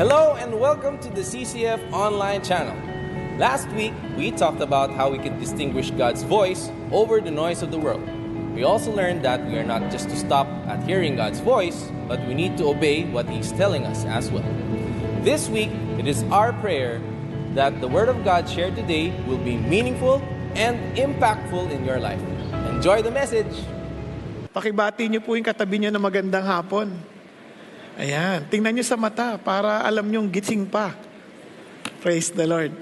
Hello and welcome to the CCF online channel. Last week, we talked about how we can distinguish God's voice over the noise of the world. We also learned that we are not just to stop at hearing God's voice, but we need to obey what He's telling us as well. This week, it is our prayer that the Word of God shared today will be meaningful and impactful in your life. Enjoy the message! Pakibati niyo po yung katabi niyo na magandang hapon. Ayan, tingnan niyo sa mata para alam niyong gising pa. Praise the Lord.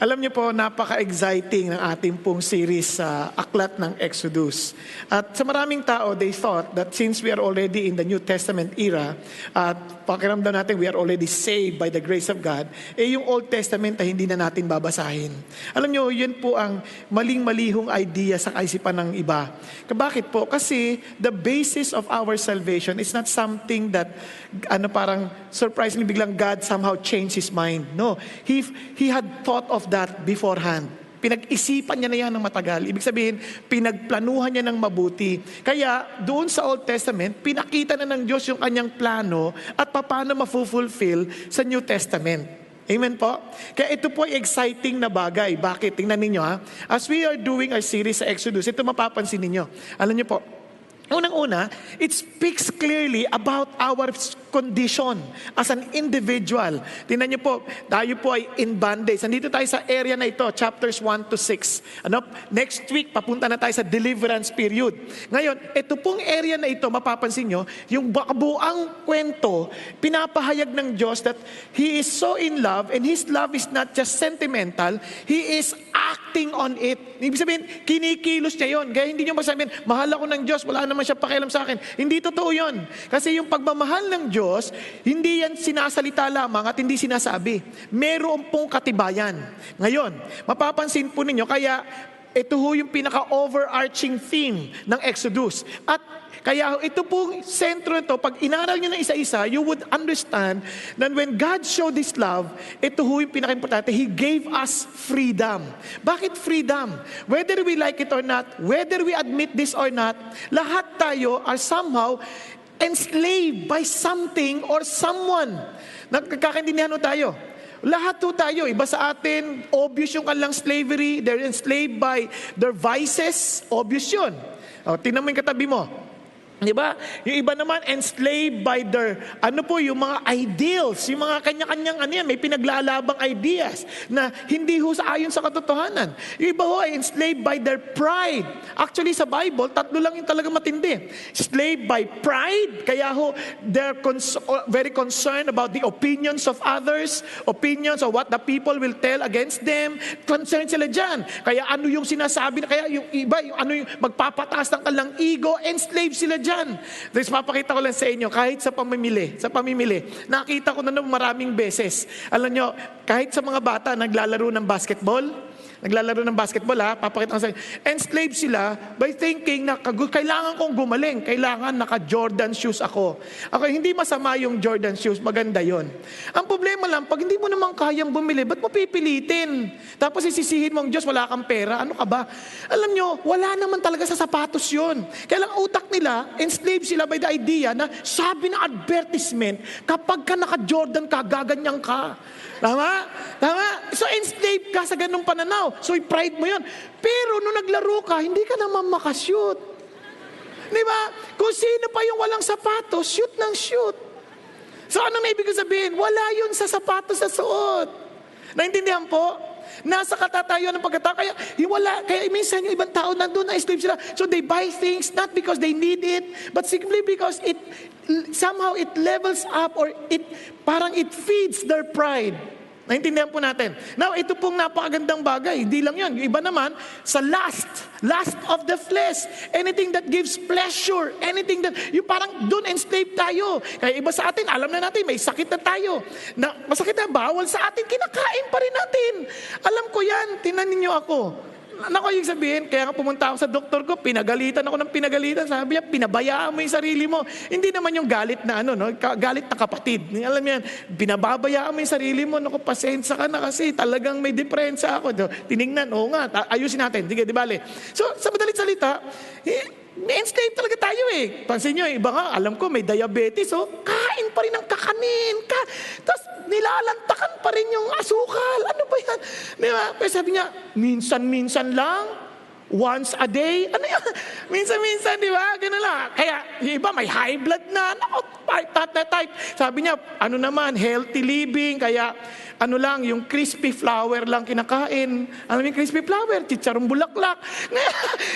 Alam niyo po, napaka-exciting ng ating pong series sa Aklat ng Exodus. At sa maraming tao, they thought that since we are already in the New Testament era, at pakiramdam natin we are already saved by the grace of God, yung Old Testament ay hindi na natin babasahin. Alam niyo, yun po ang maling-malihong idea sa kaisipan ng iba. Bakit po? Kasi the basis of our salvation is not something that parang surprisingly biglang God somehow changed His mind. No, He had thought of that beforehand. Pinag-isipan niya na yan ng matagal. Ibig sabihin, pinagplanuhan niya ng mabuti. Kaya doon sa Old Testament, pinakita na ng Diyos yung kanyang plano at paano ma-fulfill sa New Testament. Amen po? Kaya ito po ay exciting na bagay. Bakit? Tingnan ninyo ha. As we are doing our series sa Exodus, ito mapapansin ninyo. Alam niyo po, unang-una, it speaks clearly about our condition as an individual. Tingnan niyo po, tayo po ay in bondage. Nandito tayo sa area na ito, chapters 1 to 6. Next week, papunta na tayo sa deliverance period. Ngayon, ito pong area na ito, mapapansin nyo, yung buang kwento, pinapahayag ng Diyos that He is so in love, and His love is not just sentimental, He is acting on it. Ibig sabihin, kinikilos niya yun. Kaya hindi nyo masabihin, mahal ako ng Diyos, wala naman siya pakialam sa akin. Hindi totoo yun. Kasi yung pagmamahal ng Diyos, hindi yan sinasalita lamang at hindi sinasabi. Meron pong katibayan. Ngayon, mapapansin po ninyo, kaya ito ho yung pinaka-overarching theme ng Exodus. At kaya ito pong sentro nito, pag inaral nyo na isa-isa, you would understand that when God showed His love, ito ho yung pinaka-importante, He gave us freedom. Bakit freedom? Whether we like it or not, whether we admit this or not, lahat tayo are somehow enslaved by something or someone. Nagkakaintindihan ho tayo. Lahat po tayo, iba sa atin, obvious yung kanilang slavery, they're enslaved by their vices, obvious yun. Tingnan mo yung katabi mo. Di ba? Yung iba naman, enslaved by their, yung mga ideals, yung mga kanya-kanyang may pinaglalabang ideas na hindi ho sa ayon sa katotohanan. Yung iba ho ay enslaved by their pride. Actually, sa Bible, tatlo lang yung talaga matindi. Enslaved by pride, kaya ho, they're very concerned about the opinions of others, opinions of what the people will tell against them. Concerned sila dyan. Kaya ano yung sinasabi, kaya yung iba, yung magpapataas ng kanilang ego, enslaved sila dyan. Tapos papakita ko lang sa inyo, kahit sa pamimili, nakita ko na maraming beses. Alam nyo, kahit sa mga bata naglalaro ng basketball, papakita ko sa inyo, enslaved sila by thinking na kailangan kong gumaling, kailangan naka-Jordan shoes ako. Hindi masama yung Jordan shoes, maganda yon. Ang problema lang, pag hindi mo naman kayang bumili, ba't mo pipilitin? Tapos isisihin mo ang Diyos, wala kang pera, ano ka ba? Alam nyo, wala naman talaga sa sapatos yon. Kaya lang utak nila, enslaved sila by the idea na sabi ng advertisement, kapag ka naka-Jordan ka, gaganyan ka. Tama? So enslaved ka sa ganung pananaw. So pride mo yun. Pero nung naglaro ka, hindi ka naman makashoot. Di ba? Kung sino pa yung walang sapatos, shoot ng shoot. So ano na ibig sabihin? Wala yun sa sapatos sa suot. Naintindihan po? Nasa katatayuan ng pagkatao. Kaya minsan yung ibang tao nandun na slave sila. So they buy things not because they need it, but simply because somehow it levels up or parang it feeds their pride. Naintindihan po natin. Now, ito pong napakagandang bagay. Hindi lang yun. Yung iba naman, sa lust of the flesh. Anything that gives pleasure. Anything that, yung parang doon enslaved tayo. Kaya iba sa atin, alam na natin, may sakit na tayo. Masakit na, bawal sa atin, kinakain pa rin natin. Alam ko yan, tinan ninyo ako. Naku, yung sabihin, kaya nga pumunta ako sa doktor ko, pinagalitan ako ng pinagalitan. Sabi niya, pinabayaan mo yung sarili mo. Hindi naman yung galit na galit na kapatid. Alam niyan, pinababayaan mo yung sarili mo. Naku, pasensya ka na kasi talagang may diferensya ako. Tinignan, oo nga, ayusin natin. Sige, di bale. So, sa madalit salita, enslaved talaga tayo eh. Pansin nyo, iba nga, alam ko, may diabetes, kain pa rin ang kakanin. Tapos, nilalantakan pa rin yung asukal. Ano ba yan? Di ba? Pero sabi niya, minsan-minsan lang, once a day. Ano yan? Minsan-minsan, di ba? Ganun lang. Kaya, yung iba may high blood na. Nako, type. Sabi niya, ano naman, healthy living. Kaya, ano lang, yung crispy flour lang kinakain. Ano yung crispy flour? Chicharong bulaklak.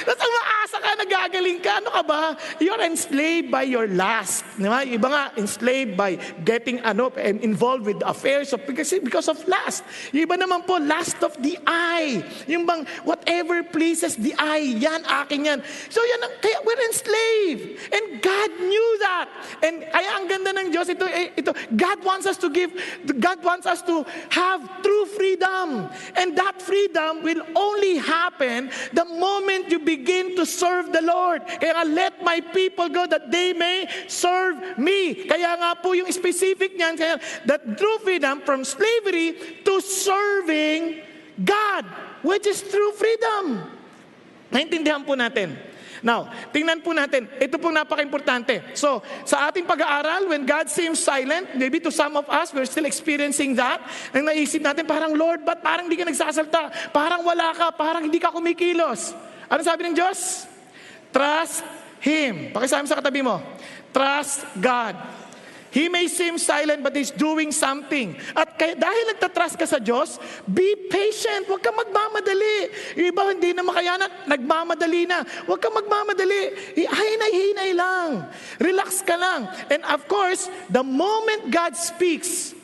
Tapos umaasa ka, nagagaling ka. Ano ka ba? You're enslaved by your lust. Di ba? Iba nga, enslaved by getting involved with affairs because of lust. Yung iba naman po, lust of the eye. Yung bang, whatever pleases the eye, yan, akin yan. So yan, kaya we're enslaved. And God knew that. And kaya ang ganda ng Diyos, ito, God wants us to have true freedom. And that freedom will only happen the moment you begin to serve the Lord. Kaya nga, let my people go that they may serve me. Kaya nga po yung specific niyan, kaya that true freedom from slavery to serving God, which is true freedom. Naintindihan po natin. Now, tingnan po natin, ito pong napaka-importante. So, sa ating pag-aaral, when God seems silent, maybe to some of us, we're still experiencing that. Ang naisip natin, parang, Lord, ba't parang hindi ka nagsasalta? Parang wala ka, parang hindi ka kumikilos. Ano sabi ng Diyos? Trust Him. Pakisabi sa katabi mo, trust God. He may seem silent but He's doing something. At dahil nagtatrust ka sa Diyos, be patient. Huwag kang magmamadali. Yung iba hindi na makayanan, nagmamadali na. Huwag kang magmamadali. Hinay-hinay lang. Relax ka lang. And of course, the moment God speaks,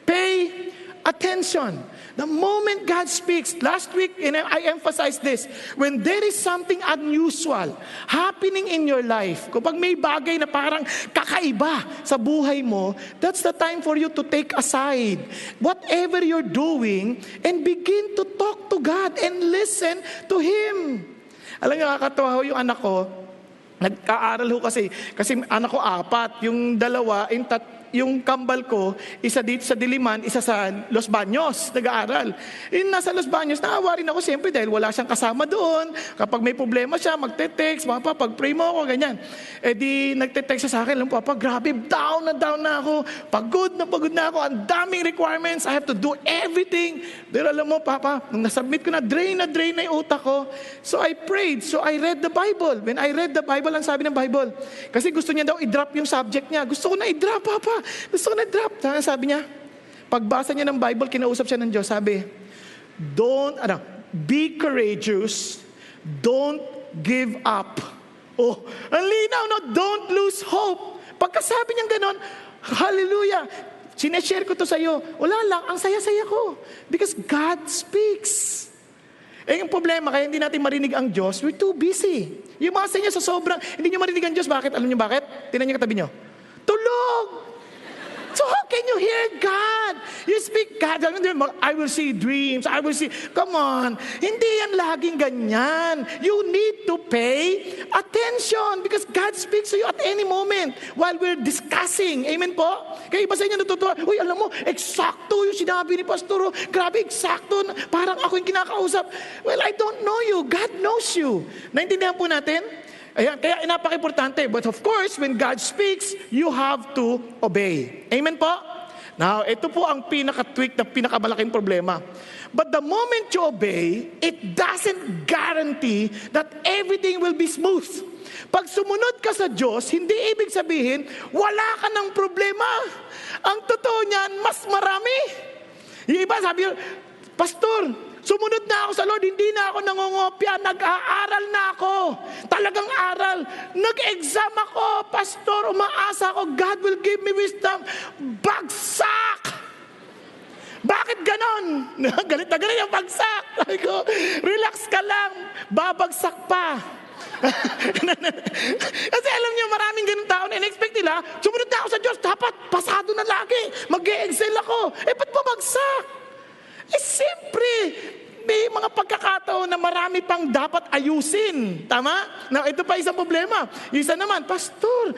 pay attention. The moment God speaks, last week I emphasized this, when there is something unusual happening in your life, kapag may bagay na parang kakaiba sa buhay mo, that's the time for you to take aside whatever you're doing and begin to talk to God and listen to Him. Alam niyo, nakakatawa ho yung anak ko, nag-aaral ho kasi anak ko 4, yung 2, yung kambal ko, isa dito sa Diliman, isa sa Los Baños, nag-aaral. Yung nasa Los Baños, naawa rin ako siyempre dahil wala siyang kasama doon. Kapag may problema siya, magte-text, Papa, pag-pray mo ako, ganyan. Eh di, nagte-text siya sa akin, Papa, grabe, down na ako. Pagod na ako. Ang daming requirements. I have to do everything. Pero alam mo, Papa, nung nasubmit ko na drain na yung utak ko. So I prayed. So I read the Bible. When I read the Bible, ang sabi ng Bible, kasi gusto niya daw i-drop yung subject niya. Gusto ko na i-drop, Papa. Gusto ko na-drop. Sabi niya, pagbasa niya ng Bible, kinausap siya ng Diyos. Sabi, be courageous. Don't give up. Oh, ang linaw, no? Don't lose hope. Pagkasabi niya ganon, hallelujah. Sineshare ko to sa iyo. Wala lang, ang saya-saya ko. Because God speaks. Eh, yung problema, kaya hindi natin marinig ang Diyos, we're too busy. Yung mga sa inyo, sa sobrang, hindi nyo marinig ang Diyos. Bakit? Alam nyo bakit? Tingnan nyo katabi nyo. Tulog! So how can you hear God? You speak God, I will see dreams, I will see, come on. Hindi yan laging ganyan. You need to pay attention because God speaks to you at any moment while we're discussing. Amen po? Kaya iba sa inyo natutuwa, uy, alam mo, eksakto yung sinabi ni Pastor. Grabe, eksakto. Parang ako yung kinakausap. Well, I don't know you. God knows you. Naintindihan po natin? Ayan, kaya napaka-importante. But of course, when God speaks, you have to obey. Amen po? Now, ito po ang pinaka-tweak na pinakamalaking problema. But the moment you obey, it doesn't guarantee that everything will be smooth. Pag sumunod ka sa Diyos, hindi ibig sabihin, wala ka ng problema. Ang totoo niyan, mas marami. Yung iba sabi, Pastor, sumunod na ako sa Lord, hindi na ako nangongopya, nag-aaral na ako. Talagang aral. Nag-exam ako, Pastor, umaasa ako, God will give me wisdom. Bagsak! Bakit ganon? Galit na galit yung bagsak. Sabi ko, relax ka lang, babagsak pa. Kasi alam niyo, maraming ganun tao na in-expect nila, sumunod na ako sa Diyos, dapat pasado na lagi, mag-e-excel ako. Eh, ba't babagsak? Eh, siyempre, may mga pagkakataon na marami pang dapat ayusin. Tama? Now, ito pa isang problema. Isa naman, Pastor,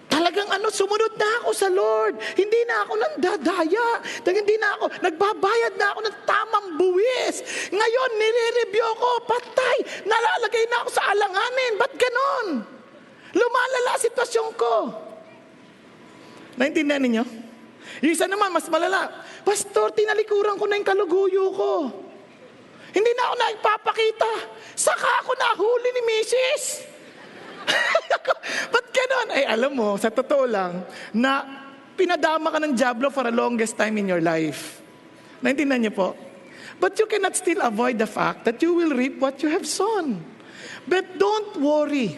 talagang sumunod na ako sa Lord. Hindi na ako nandadaya. Hindi na ako, nagbabayad na ako ng tamang buwis. Ngayon, nire-review ko, patay, nalalagay na ako sa alanganin. Ba't ganon? Lumalala sitwasyon ko. Naintindihan ninyo? Yung isa naman, mas malala. Pastor, tinalikuran ko na yung kaluguyo ko. Hindi na ako nagpapakita. Saka ako nahuli ni Mrs. Ba't ganun? Eh, alam mo, sa totoo lang, na pinadama ka ng diablo for a longest time in your life. Naintindihan niyo po? But you cannot still avoid the fact that you will reap what you have sown. But don't worry.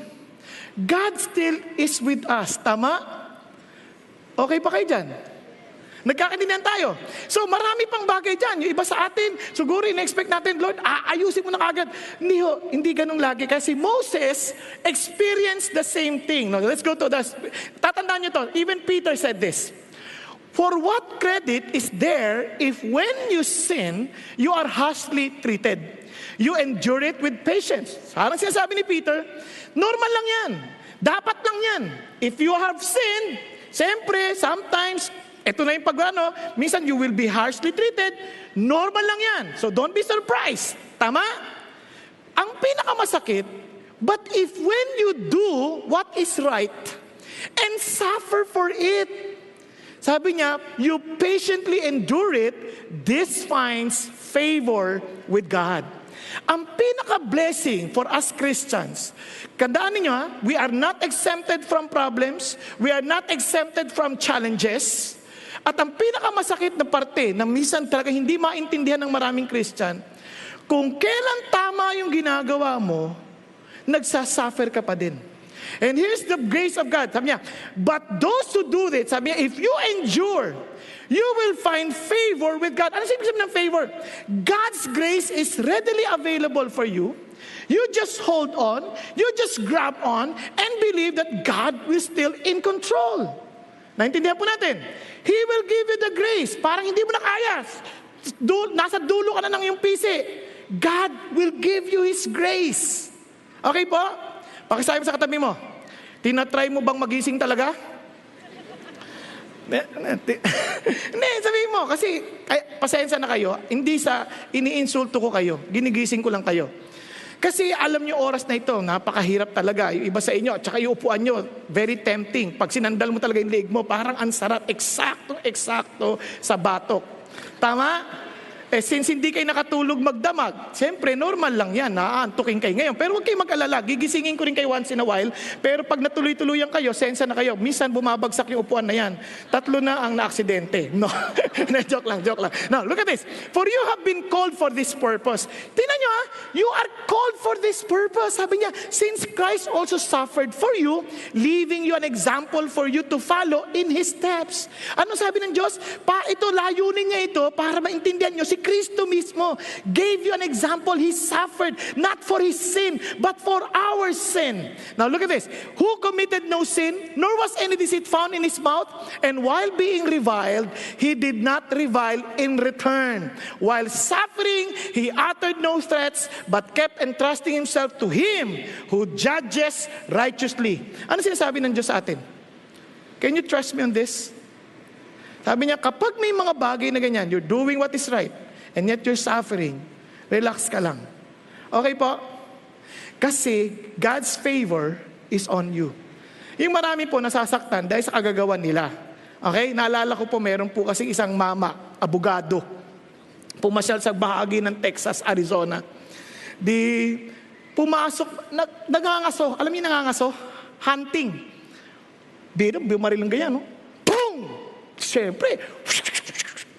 God still is with us. Tama? Okay pa kayo dyan? Nagkakaintindihan tayo. So marami pang bagay dyan. Yung iba sa atin, siguro in-expect natin, Lord, ayusin mo na kagad. Hindi ganun lagi. Kasi Moses experienced the same thing. No, let's go to this. Tatandaan nyo to. Even Peter said this. For what credit is there if when you sin, you are harshly treated? You endure it with patience. Parang sinasabi ni Peter, normal lang yan. Dapat lang yan. If you have sinned, siyempre, sometimes, ito na yung pag-ano, minsan you will be harshly treated. Normal lang yan. So don't be surprised. Tama? Ang pinakamasakit, but if when you do what is right and suffer for it, sabi niya, you patiently endure it, this finds favor with God. Ang pinaka-blessing for us Christians, kandaan ninyo we are not exempted from problems, we are not exempted from challenges, at ang pinakamasakit na parte na minsan talaga hindi maintindihan ng maraming Christian, kung kailan tama yung ginagawa mo, nagsasuffer ka pa din. And here's the grace of God. Sabi niya, but those who do this, sabi niya, if you endure, you will find favor with God. Ano sabi ng favor? God's grace is readily available for you. You just hold on, you just grab on, and believe that God will still in control. Naintindihan po natin? He will give you the grace. Parang hindi mo na kaya. Nasa dulo ka na ng iyong pisi. God will give you His grace. Okay po? Pakisabi sa katabi mo, tinatry mo bang magising talaga? Hindi, sabihin mo, kasi pasensya na kayo, hindi sa iniinsulto ko kayo, ginigising ko lang kayo. Kasi alam nyo oras na ito, napakahirap talaga. Yung iba sa inyo, tsaka yung upuan nyo, very tempting. Pag sinandal mo talaga yung leg mo, parang ang sarap, eksakto sa batok. Tama? Eh, since hindi kayo nakatulog magdamag, siyempre, normal lang yan, naantukin kayo ngayon. Pero huwag kayo mag-alala, gigisingin ko rin kayo once in a while. Pero pag natuloy-tuloyan kayo, sensa na kayo, minsan bumabagsak yung upuan na yan. 3 na ang na-aksidente. No, joke lang. Now, look at this. For you have been called for this purpose. Tingnan nyo you are called for this purpose. Sabi niya, since Christ also suffered for you, leaving you an example for you to follow in His steps. Ano sabi ng Diyos? Ito, layunin niya ito para maintindihan nyo, si Kristo mismo gave you an example. He suffered not for His sin, but for our sin. Now look at this. Who committed no sin, nor was any deceit found in His mouth, and while being reviled, He did not revile in return. While suffering, He uttered no threats, but kept entrusting Himself to Him who judges righteously. Ano sinasabi ng Diyos sa atin? Can you trust me on this? Sabi niya, kapag may mga bagay na ganyan, you're doing what is right, and yet you're suffering, relax ka lang. Okay po? Kasi God's favor is on you. Yung marami po nasasaktan dahil sa kagagawan nila. Okay? Naalala ko po, meron po kasi isang mama, abogado, pumasyal sa bahagi ng Texas, Arizona. Pumasok, nangangaso. Alam niyo nangangaso? Hunting. Bumaril lang ganyan, no? Boom! Siyempre,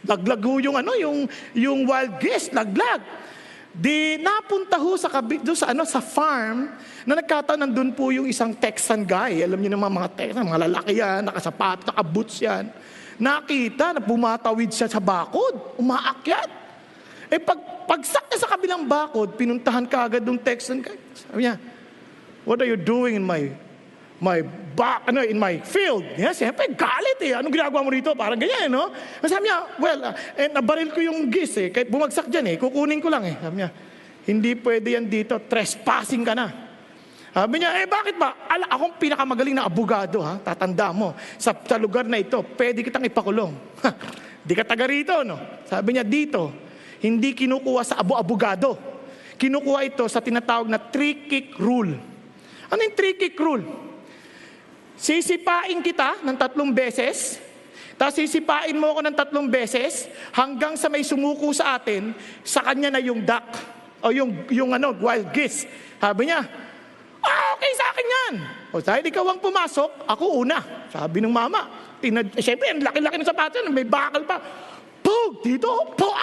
laglag ho yung wild geese, laglag. Napunta ho sa farm na nagkataon nandun po yung isang Texan guy. Alam niyo naman mga Texan, mga lalaki yan, nakasapato, nakaboots yan. Nakita na bumatawid siya sa bakod, umaakyat. Pagsak niya sa kabilang bakod, pinuntahan ka agad ng Texan guy. Sabi niya, what are you doing in my field? Yes, siyempre, galit eh. Anong ginagawa mo rito? Parang ganyan, no? Sabi niya, nabaril ko yung geese eh. Kahit bumagsak dyan eh, kukunin ko lang eh. Sabi niya, hindi pwede yan dito, trespassing ka na. Sabi niya, bakit ba? Akong pinakamagaling na abogado, ha? Tatanda mo, sa lugar na ito, pwede kitang ipakulong. Di ka taga rito, no? Sabi niya, dito, hindi kinukuha sa abogado. Kinukuha ito sa tinatawag na 3-kick rule. Ano yung 3-kick rule? Sisipain kita ng 3 beses, Tapos sisipain mo ako ng 3 beses hanggang sa may sumuko sa atin, sa kanya na yung duck o yung wild geese. Sabi niya, okay sa akin yan. O dahil ikaw ang pumasok, ako una. Sabi ng mama. Siyempre, ang laki-laki ng sapatos, may bakal pa. Pug! Dito! Pug!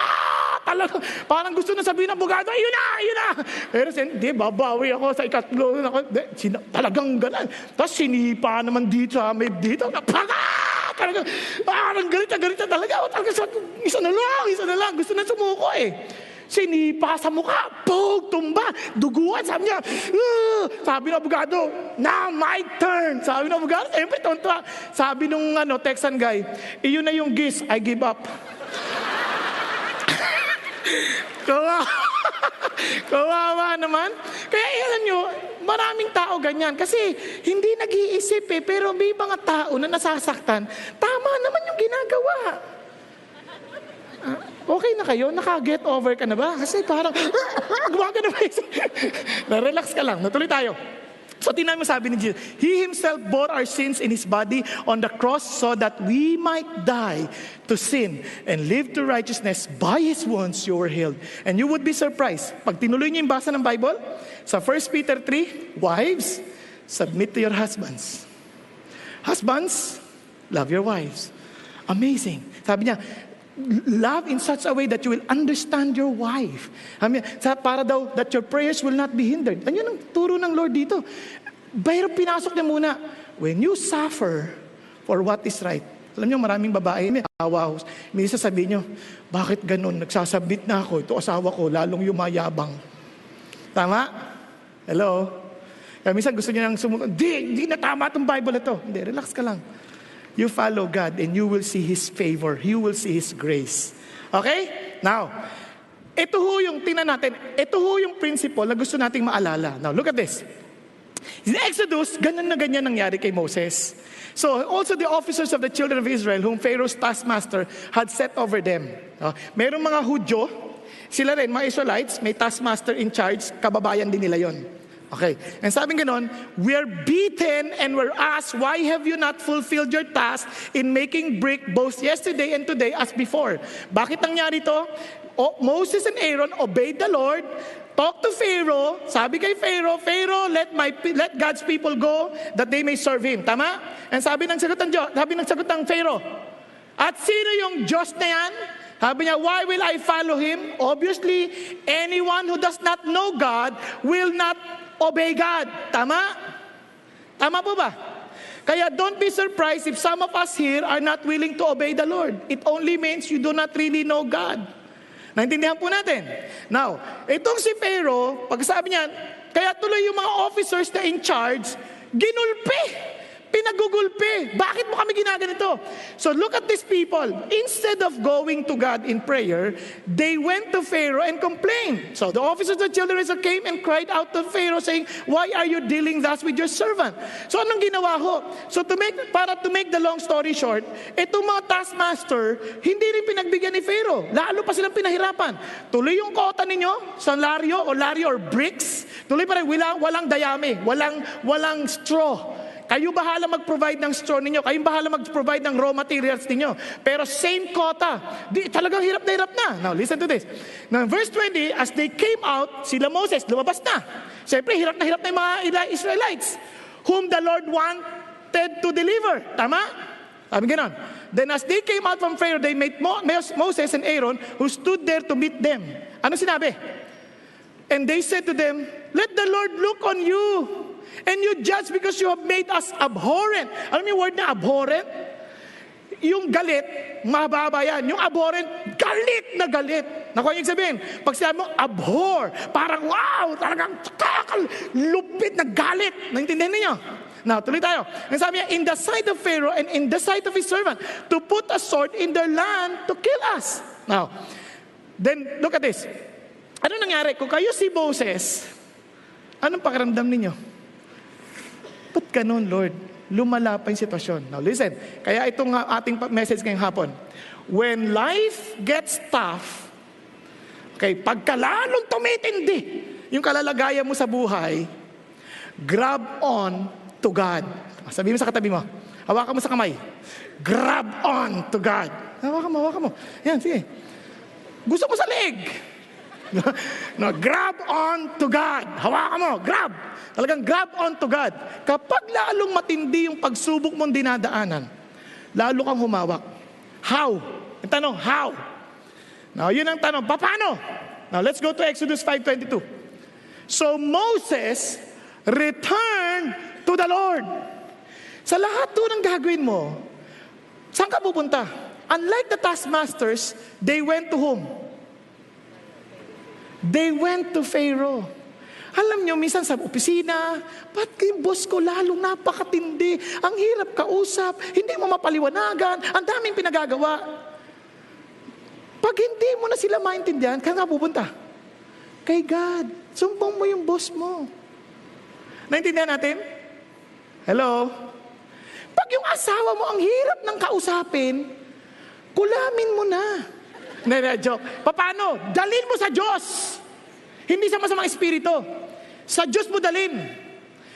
Talaga, parang gusto na sabihin ng abogado, ayun na! Pero hindi, babawi ako sa ikatlo. Talagang ganun. Tapos sinipa naman dito, dito. Talaga, parang galit na talaga. Talaga, isa na lang. Gusto na sumuko eh. Sinipa sa mukha, pug, tumba, duguan. Sabi niya, sabi ng abogado, now my turn. Sabi ng abogado, siyempre, tonto. Sabi nung Texan guy, iyon na yung geese, I give up. Kawawa naman. Kaya alam nyo, maraming tao ganyan. Kasi hindi nag-iisip eh. Pero may mga tao na nasasaktan. Tama naman yung ginagawa. Okay na kayo? Naka-get over ka na ba? Kasi parang, gumaga na ba? Na-relax ka lang. Natuloy tayo. So tingnan mo sabi ni Jesus, He Himself bore our sins in His body on the cross so that we might die to sin and live to righteousness. By His wounds you were healed. And you would be surprised. Pag tinuloy niyo yung basa ng Bible, sa 1 Peter 3, wives, submit to your husbands. Husbands, love your wives. Amazing. Sabi niya, love in such a way that you will understand your wife. Para daw that your prayers will not be hindered. Ano yun ang turo ng Lord dito? Pero pinasok niya muna, when you suffer for what is right. Alam niyo, maraming babae, may awa. May sasabihin niyo, bakit ganun? Nagsasabit na ako. Ito asawa ko, lalong yumayabang. Tama? Hello? Kaya minsan gusto niya nang di na tama itong Bible ito. Hindi, relax ka lang. You follow God and you will see His favor. You will see His grace. Okay? Now, ito ho yung tingnan natin. Ito ho yung principle na gusto nating maalala. Now, look at this. In Exodus, ganyan na ganyan nangyari kay Moses. So, also the officers of the children of Israel, whom Pharaoh's taskmaster had set over them. Merong mga Hudyo, sila rin, mga Israelites, may taskmaster in charge, kababayan din nila yon. Okay. And sabi ganon, we're beaten and we're asked, why have you not fulfilled your task in making brick both yesterday and today as before? Bakit nangyari to? Moses and Aaron obeyed the Lord, talked to Pharaoh, sabi kay Pharaoh, Pharaoh, let God's people go that they may serve Him. Tama? And sabi ng sagot ng Pharaoh, at sino yung Diyos na yan? Sabi niya, why will I follow Him? Obviously, anyone who does not know God will not obey God. Tama? Tama po ba? Kaya don't be surprised if some of us here are not willing to obey the Lord. It only means you do not really know God. Naintindihan po natin. Now, itong si Pharaoh, pag sabi niya, kaya tuloy yung mga officers na in charge, ginulpi. Pinagugulpi. Bakit mo kami ginaganito? So look at these people. Instead of going to God in prayer, they went to Pharaoh and complained. So the officers of the children of Israel came and cried out to Pharaoh saying, why are you dealing thus with your servant? So anong ginawa ho? So para to make the long story short, itong mga taskmaster, hindi rin pinagbigyan ni Pharaoh. Lalo pa silang pinahirapan. Tuloy yung kota ninyo sa laryo or bricks. Tuloy pa rin, walang dayami, walang straw. Kayo bahala mag-provide ng straw ninyo. Kayo bahala mag-provide ng raw materials ninyo. Pero same quota. Talagang hirap na. Now, listen to this. Now, verse 20, as they came out, sila Moses, lumabas na. Siyempre, hirap na yung mga Israelites, whom the Lord wanted to deliver. Tama? Sabi ganon. Then as they came out from Pharaoh, they met Moses and Aaron, who stood there to meet them. Ano sinabi? And they said to them, let the Lord look on you, and you judge because you have made us abhorrent. Alam mo yung word na abhorrent? Yung galit, mababa yan. Yung abhorrent, galit na galit. Nakuha niyo sabihin? Pag sinabi mo, abhor, parang wow, talagang lupit na galit. Naintindihan niyo? Now, tuloy tayo. Ang sabi niya, in the sight of Pharaoh and in the sight of his servant, to put a sword in their land to kill us. Now, then look at this. Ano nangyari? Kung kayo si Moses, anong pakiramdam ninyo? Ba't ganun, Lord? Lumala pa yung sitwasyon. Now listen, kaya itong ating message ngayong hapon. When life gets tough, okay, pagkalalong tumitindi yung kalalagayan mo sa buhay, grab on to God. Sabihin mo sa katabi mo, Hawakan mo sa kamay. Grab on to God. Hawakan mo. Yan, sige. Gusto mo sa leeg. No, grab on to God. Hawakan mo, grab. Talagang grab on to God. Kapag lalong matindi yung pagsubok mong dinadaanan, lalo kang humawak. How? Yung tanong, how? Now, yun ang tanong, paano? Now, let's go to Exodus 5:22. So, Moses returned to the Lord. Sa lahat to ng gagawin mo, saan ka pupunta? Unlike the taskmasters, they went to whom? They went to Pharaoh. Alam nyo, minsan sa opisina, ba't yung boss ko lalong napakatindi? Ang hirap kausap, hindi mo mapaliwanagan, ang daming pinagagawa. Pag hindi mo na sila maintindihan, kaya nga pupunta? Kay God. Sumbong mo yung boss mo. Naintindihan natin? Hello? Pag yung asawa mo ang hirap ng kausapin, kulamin mo na. Joke. Paano? Dalin mo sa Diyos. Hindi sa masamang espiritu. Sa Diyos mo dalin.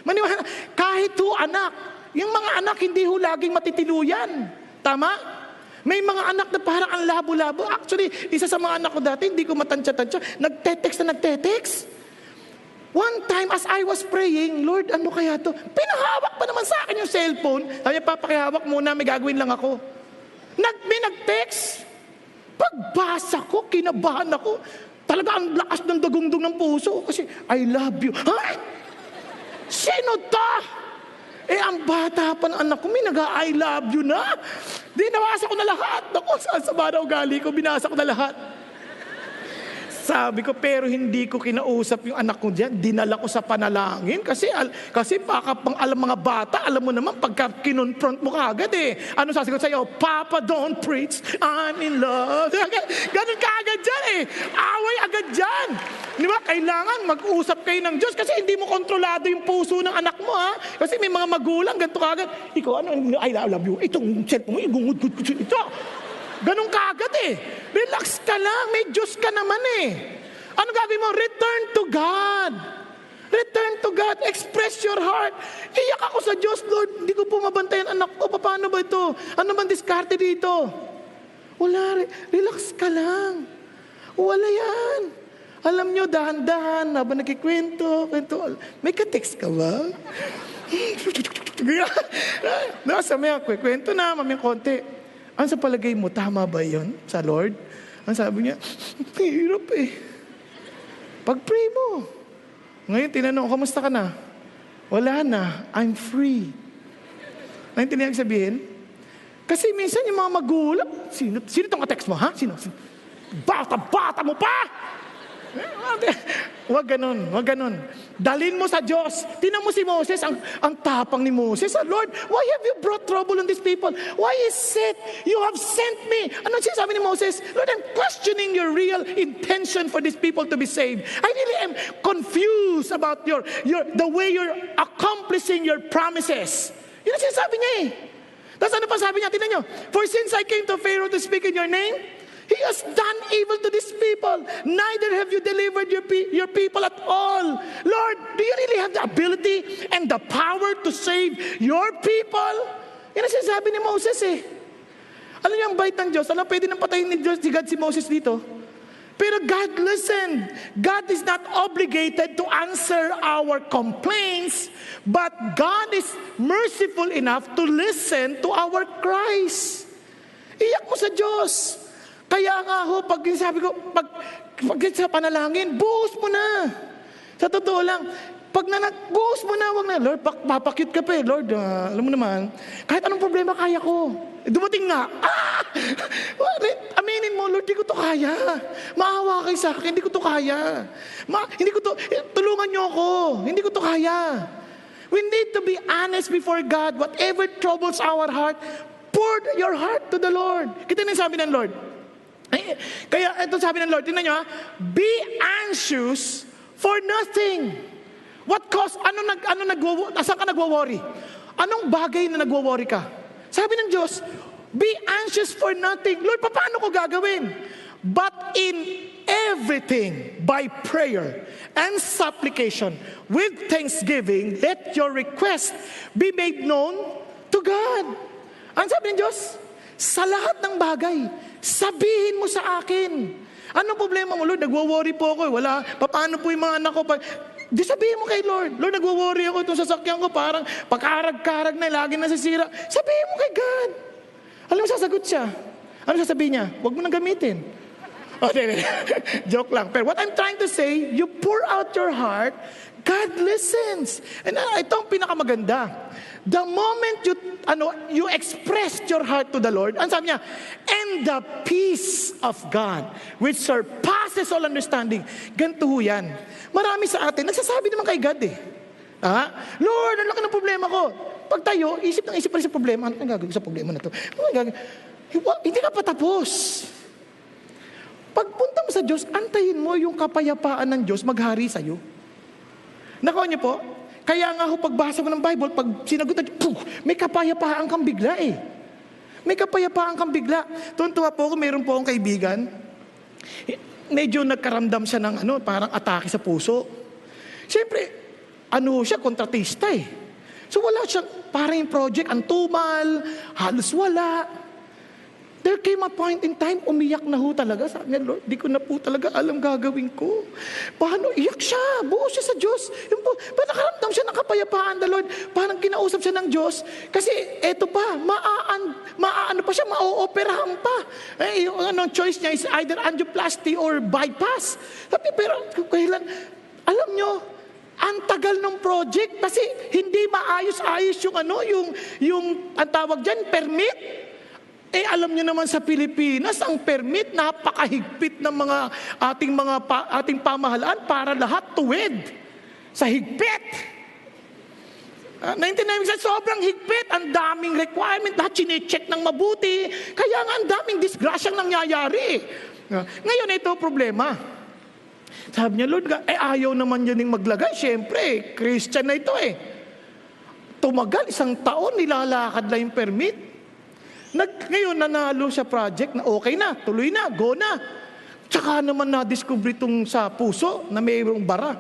Maniwala, kahit ho anak, yung mga anak hindi ho laging matitiluyan. Tama? May mga anak na parang ang labo-labo. Actually, isa sa mga anak ko dati, hindi ko matansya-tansya. Nagte-text. One time, as I was praying, Lord, ano kaya to? Pinahawak pa naman sa akin yung cellphone. Sabi niya, papakihawak muna, may gagawin lang ako. May nag-text. Pagbasa ko, kinabahan ako. Talaga ang lakas ng dagundong ng puso. Kasi, I love you. Ay! Sino to? Ang bata pa ng anak ko, may nag-I love you na. Di, nawasa ko na lahat. Naku, saan sa baraw gali ko, binasa ko na lahat. Sabi ko, pero hindi ko kinausap yung anak ko diyan. Dinala ko sa panalangin. Kasi baka pang alam mga bata, alam mo naman, pagka kinonfront mo kagad Ano sasagot sa'yo? Papa, don't preach. I'm in love. Ganun kaagad dyan Away agad dyan. Di ba? Kailangan mag-usap kayo ng Diyos kasi hindi mo kontrolado yung puso ng anak mo, ha? Kasi may mga magulang, ganito kagad. Ikaw, I love you. Itong cellphone mo, igungud ko ito. Ganun kaagad Relax ka lang, may Diyos ka naman Ano gagawin mo? Return to God. Return to God. Express your heart. Iyak ako sa Diyos, Lord, hindi ko po mabantayan anak ko. Paano ba ito? Ano bang diskarte dito? Wala, relax ka lang. Wala yan. Alam nyo, dahan-dahan, habang nagkikwento, may ka-text ka ba? Nasa may kwento na, maming konti. Ang sa palagay mo, tama ba yun sa Lord? Ang sabi niya, hirap Pag-pray mo. Ngayon, tinanong, kamusta ka na? Wala na, I'm free. Naintindihan sabihin? Kasi minsan yung mga magulang, sino itong ka-text mo, ha? Sino? Bata mo pa! Wag ganun. Dalin mo sa Diyos. Tingnan mo si Moses, ang tapang ni Moses. Lord, why have you brought trouble on these people? Why is it you have sent me? Ano sinasabi ni Moses? Lord, I'm questioning your real intention for these people to be saved. I really am confused about the way you're accomplishing your promises. Yun ang sinasabi niya Tapos ano pa sabi niya? Tingnan niyo. For since I came to Pharaoh to speak in your name, he has done evil to these people. Neither have you delivered your people at all. Lord, do you really have the ability and the power to save your people? Yan ang sinasabi ni Moses Alam niyo ang bait ng Diyos? Alam, pwede nang patayin ni God si Moses dito. Pero God listened. God is not obligated to answer our complaints, but God is merciful enough to listen to our cries. Iyak mo sa Diyos. Kaya nga pag sabi ko, pag sa panalangin, buhos mo na. Sa totoo lang, buhos mo na, wag na. Lord, papakyut ka pa Lord, alam mo naman, kahit anong problema kaya ko. Dumating nga, aminin mo, Lord, di ko to kaya. Maawa kayo sa akin, hindi ko to kaya. Tulungan niyo ako, hindi ko to kaya. We need to be honest before God. Whatever troubles our heart, pour your heart to the Lord. Kita na yung sabi ng Lord. Kaya ito sabi ng Lord, tingnan nyo be anxious for nothing. What cause? Saan ka nagwo-worry? Anong bagay na nagwo-worry ka? Sabi ng Diyos, be anxious for nothing. Lord, paano ko gagawin? But in everything, by prayer and supplication, with thanksgiving, let your request be made known to God. Ang sabi ng Diyos, sa lahat ng bagay, sabihin mo sa akin. Anong problema mo, Lord? Nagwo-worry po ako. Wala, paano po yung mga anak ko? Di sabihin mo kay Lord, Lord, nagwo-worry ako itong sasakyan ko, parang pagkarag-karag na, lagi nasisira. Sabihin mo kay God. Alam mo, sasagot siya. Ano sasabihin niya? Huwag mo nang gamitin. Joke lang. Pero what I'm trying to say, you pour out your heart, God listens. And ito ang pinakamaganda. The moment you expressed your heart to the Lord, ang sabi niya, and the peace of God, which surpasses all understanding. Ganito ho yan. Marami sa atin, nagsasabi naman kay God eh. Lord, ang laki ng problema ko. Pag tayo, isip pa rin sa problema. Ano ang gagawin sa problema na to? Hindi ka pa tapos. Pagpunta mo sa Diyos, antayin mo yung kapayapaan ng Diyos maghari sa'yo. Nakuha niyo po? Kaya nga ho, pagbasa mo ng Bible, pag sinagutan, may kapayapaan kang bigla eh. May kapayapaan kang bigla. Tuntua po ako, mayroon po akong kaibigan. Medyo nagkaramdam siya ng parang atake sa puso. Siyempre, siya, kontratista eh. So wala siyang, parang yung project, ang tumal, halos wala. There came a point in time, umiyak na ho talaga. Sabi niya, Lord, di ko na po talaga alam gagawin ko. Paano? Iyak siya. Buo siya sa Diyos. Yung po, nakaramdam siya ng kapayapaan the Lord. Parang kinausap siya ng Diyos. Kasi eto pa, maano pa siya, ma-ooperahan pa. Yung choice niya is either angioplasty or bypass. Sabi, pero kailan, alam nyo, ang tagal ng project kasi hindi maayos-ayos yung ang tawag dyan, permit. Alam niyo naman sa Pilipinas, ang permit napakahigpit ng ating pamahalaan para lahat tuwid sa higpit. Naintindihan mo, sobrang higpit, ang daming requirement, lahat chinecheck ng mabuti, kaya nga ang daming disgrasyang nangyayari. Ngayon, ito problema. Sabi niya, Lord, ayaw naman yun yung maglagay. Siyempre, Christian na ito eh. Tumagal, 1 taon, nilalakad lang yung permit. Ngayon, nanalo sa project na okay na, tuloy na, go na. Tsaka naman na-discover itong sa puso na mayroong bara.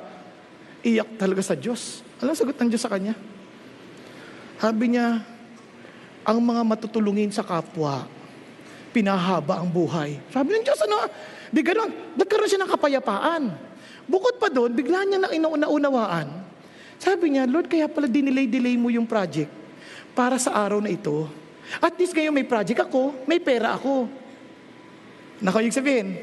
Iyak talaga sa Diyos. Alam, sagot ng Diyos sa kanya. Sabi niya, ang mga matutulungin sa kapwa, pinahaba ang buhay. Sabi ng Diyos, di gano'n. Nagkaroon siya ng kapayapaan. Bukod pa doon, bigla niya na inaunawaan. Sabi niya, Lord, kaya pala dinelay mo yung project para sa araw na ito. At least ngayon may project ako, may pera ako. Nakayig sabihin.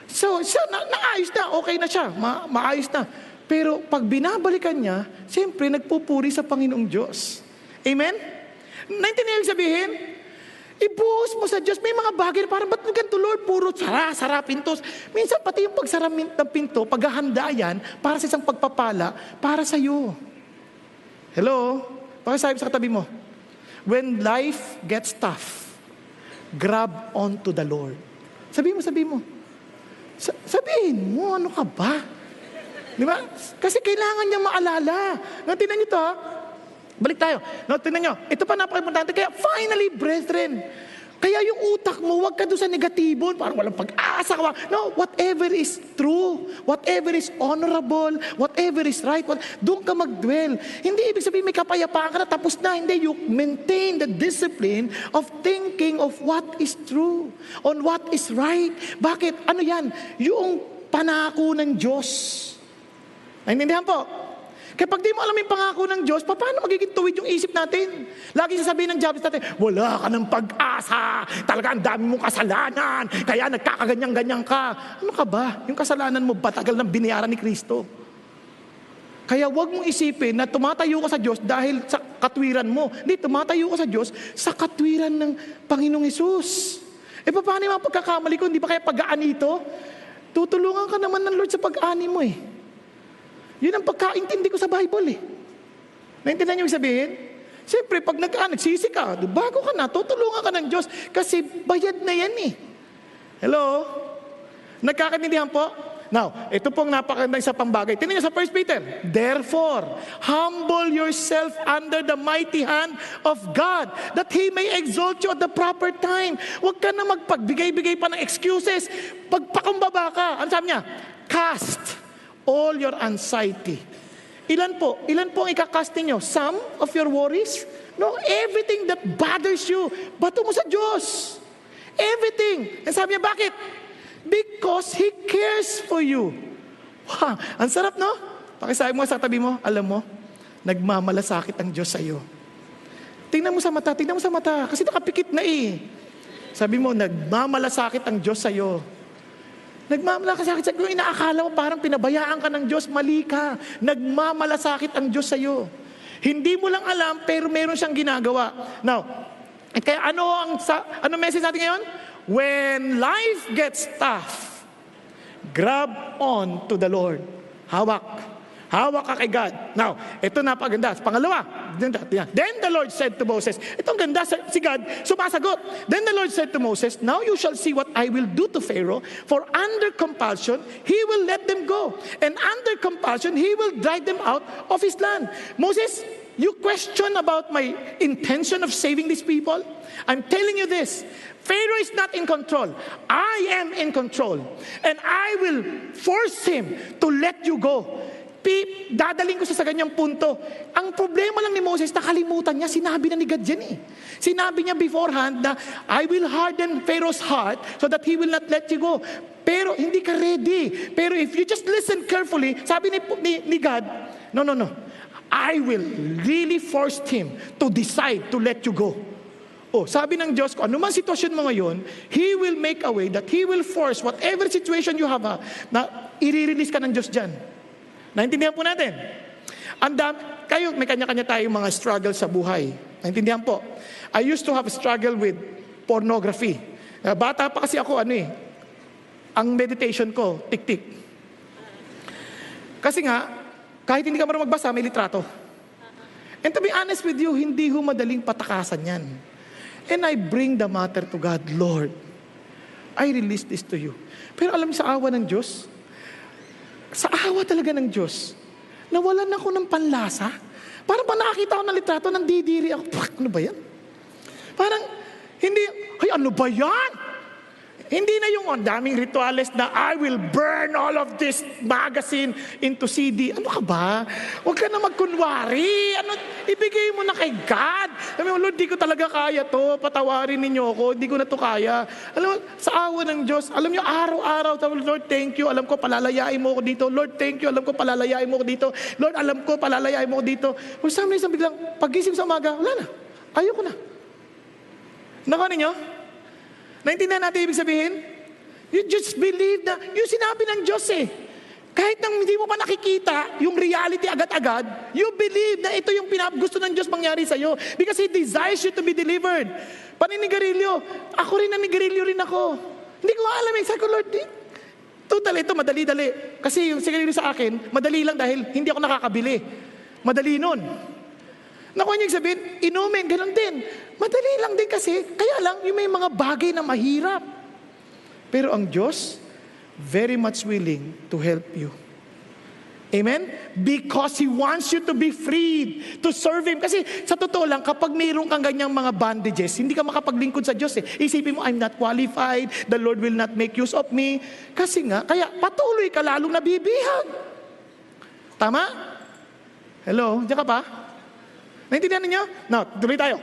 So, siya, naayos na, okay na siya, maayos na. Pero pag binabalikan niya, siyempre nagpupuri sa Panginoong Diyos. Amen? Naintindihan yung sabihin? Ibuhos mo sa Diyos. May mga bagay na parang, ba't ganito Lord? Puro sara pintos. Minsan pati yung pagsara ng pinto, paghahanda yan, para sa isang pagpapala, para sa iyo. Hello? Pakisabi sa katabi mo. When life gets tough, grab onto the Lord. Sabihin mo. Sabihin mo, ano ka ba? Di ba? Kasi kailangan niya maalala. Tingnan niyo ito ha. Balik tayo. Tingnan niyo. Ito pa napaka-importante. Kaya finally, brethren, kaya yung utak mo, huwag ka doon sa negatibo, parang walang pag-asa ka. No, whatever is true, whatever is honorable, whatever is right, doon ka mag-dwell. Hindi ibig sabihin may kapayapaan ka na, tapos na. Hindi, you maintain the discipline of thinking of what is true, on what is right. Bakit? Ano yan? Yung panako ng Diyos. Naintindihan po? Kaya pag di mo alam yung pangako ng Diyos, paano magiging tuwid yung isip natin? Lagi sasabihin ng Jabez natin, wala ka ng pag-asa, talaga ang dami mong kasalanan, kaya nagkakaganyan-ganyan ka. Ano ka ba? Yung kasalanan mo ba tagal ng binayaran ni Kristo? Kaya wag mong isipin na tumatayo ka sa Diyos dahil sa katwiran mo. Hindi, tumatayo ka sa Diyos sa katwiran ng Panginoong Hesus. Paano yung mga pagkakamali ko? Hindi ba kaya pag-aani ito? Tutulungan ka naman ng Lord sa pag-aani mo eh. Yun ang pagkaintindi ko sa Bible eh. Naintindihan niyo yung sabihin? Siyempre, pag nagsisi ka, bago ka na, tutulungan ka ng Diyos kasi bayad na yan eh. Hello? Nagkakaintindihan po? Now, ito pong napakaganda sa pambagay. Tingnan niyo sa 1 Peter. Therefore, humble yourself under the mighty hand of God that He may exalt you at the proper time. Huwag ka na magpagbigay-bigay pa ng excuses. Pagpakumbaba ka. Ano sabi niya? Cast all your anxiety Ilan po? Ilan po ang ikakast ninyo? Some of your worries? No, everything that bothers you, bato mo sa Diyos. Everything. And sabi niya, bakit? Because He cares for you. Wow, ang sarap, no? Pakisabi mo sa tabi mo, alam mo, nagmamalasakit ang Diyos sa iyo. Tingnan mo sa mata, kasi nakapikit na eh. Sabi mo, nagmamalasakit ang Diyos sa iyo. Nagmamalasakit sa iyo. Kung inaakala mo parang pinabayaan ka ng Diyos, mali ka. Nagmamalasakit ang Diyos sa iyo. Hindi mo lang alam, pero meron siyang ginagawa. Now, kaya ano message natin ngayon? When life gets tough, grab on to the Lord. Hawak. Hawak ka kay God. Now, ito napaganda. Pangalawa, then the Lord said to Moses, itong ganda si God, sumasagot. Then the Lord said to Moses, now you shall see what I will do to Pharaoh, for under compulsion, he will let them go. And under compulsion, he will drive them out of his land. Moses, you question about my intention of saving these people? I'm telling you this, Pharaoh is not in control. I am in control. And I will force him to let you go. Dadaling ko sa ganyang punto. Ang problema lang ni Moses, nakalimutan niya, sinabi na ni God dyan eh. Sinabi niya beforehand na, I will harden Pharaoh's heart so that he will not let you go. Pero hindi ka ready. Pero if you just listen carefully, sabi ni God, no. I will really force him to decide to let you go. Oh, sabi ng Diyos ko, ano man sitwasyon mo ngayon, He will make a way that He will force whatever situation you have na i-release ka ng Diyos dyan. Naintindihan po natin? Kayo, may kanya-kanya tayong mga struggle sa buhay. Naintindihan po? I used to have a struggle with pornography. Bata pa kasi ako, ang meditation ko, tik-tik. Kasi nga, kahit hindi ka marunong magbasa, may litrato. And to be honest with you, hindi ho madaling patakasan yan. And I bring the matter to God, Lord, I release this to you. Pero alam niyo sa awa ng Diyos, sa awa talaga ng Diyos, nawalan ako ng panlasa. Parang pa nakakita ko ng litrato, nandidiri ako. Ano ba yan? Parang, ano ba yan? Hindi na yung daming rituales na I will burn all of this magazine into CD. Ano ka ba? Huwag ka na magkunwari. Ibigay mo na kay God. Sabi mo, Lord, di ko talaga kaya to. Patawarin ninyo ako. Di ko na to kaya. Alam mo, sa awa ng Diyos, alam nyo, araw-araw, sabi, Lord, thank you. Alam ko, palalayain mo ako dito. Lord, thank you. Alam ko, palalayain mo ako dito. Lord, alam ko, palalayain mo ako dito. For some reason, biglang, pagising sa umaga, wala na. Ayoko na. Nakanin nyo? Naintindihan natin ibig sabihin? You just believe na, yung sinabi ng Diyos eh. Kahit nang hindi mo pa nakikita yung reality agad-agad, you believe na ito yung gusto ng Diyos mangyari sa'yo. Because He desires you to be delivered. Paninigarilyo, ako rin nanigarilyo rin ako. Hindi ko alam eh. Sabi ko, Lord, ito madali-dali. Kasi yung sigarilyo sa akin, madali lang dahil hindi ako nakakabili. Madali nun. Nakuha niyo yung sabihin, inumin, ganun din. Madali lang din kasi, kaya lang, yung may mga bagay na mahirap. Pero ang Diyos, very much willing to help you. Amen? Because He wants you to be freed, to serve Him. Kasi sa totoo lang, kapag mayroon kang ganyang mga bandages, hindi ka makapaglingkod sa Diyos eh. Isipin mo, I'm not qualified, the Lord will not make use of me. Kasi nga, kaya patuloy ka lalong nabibihag. Tama? Hello? Diyan ka pa? Naintindihan ninyo? Now, tuloy tayo.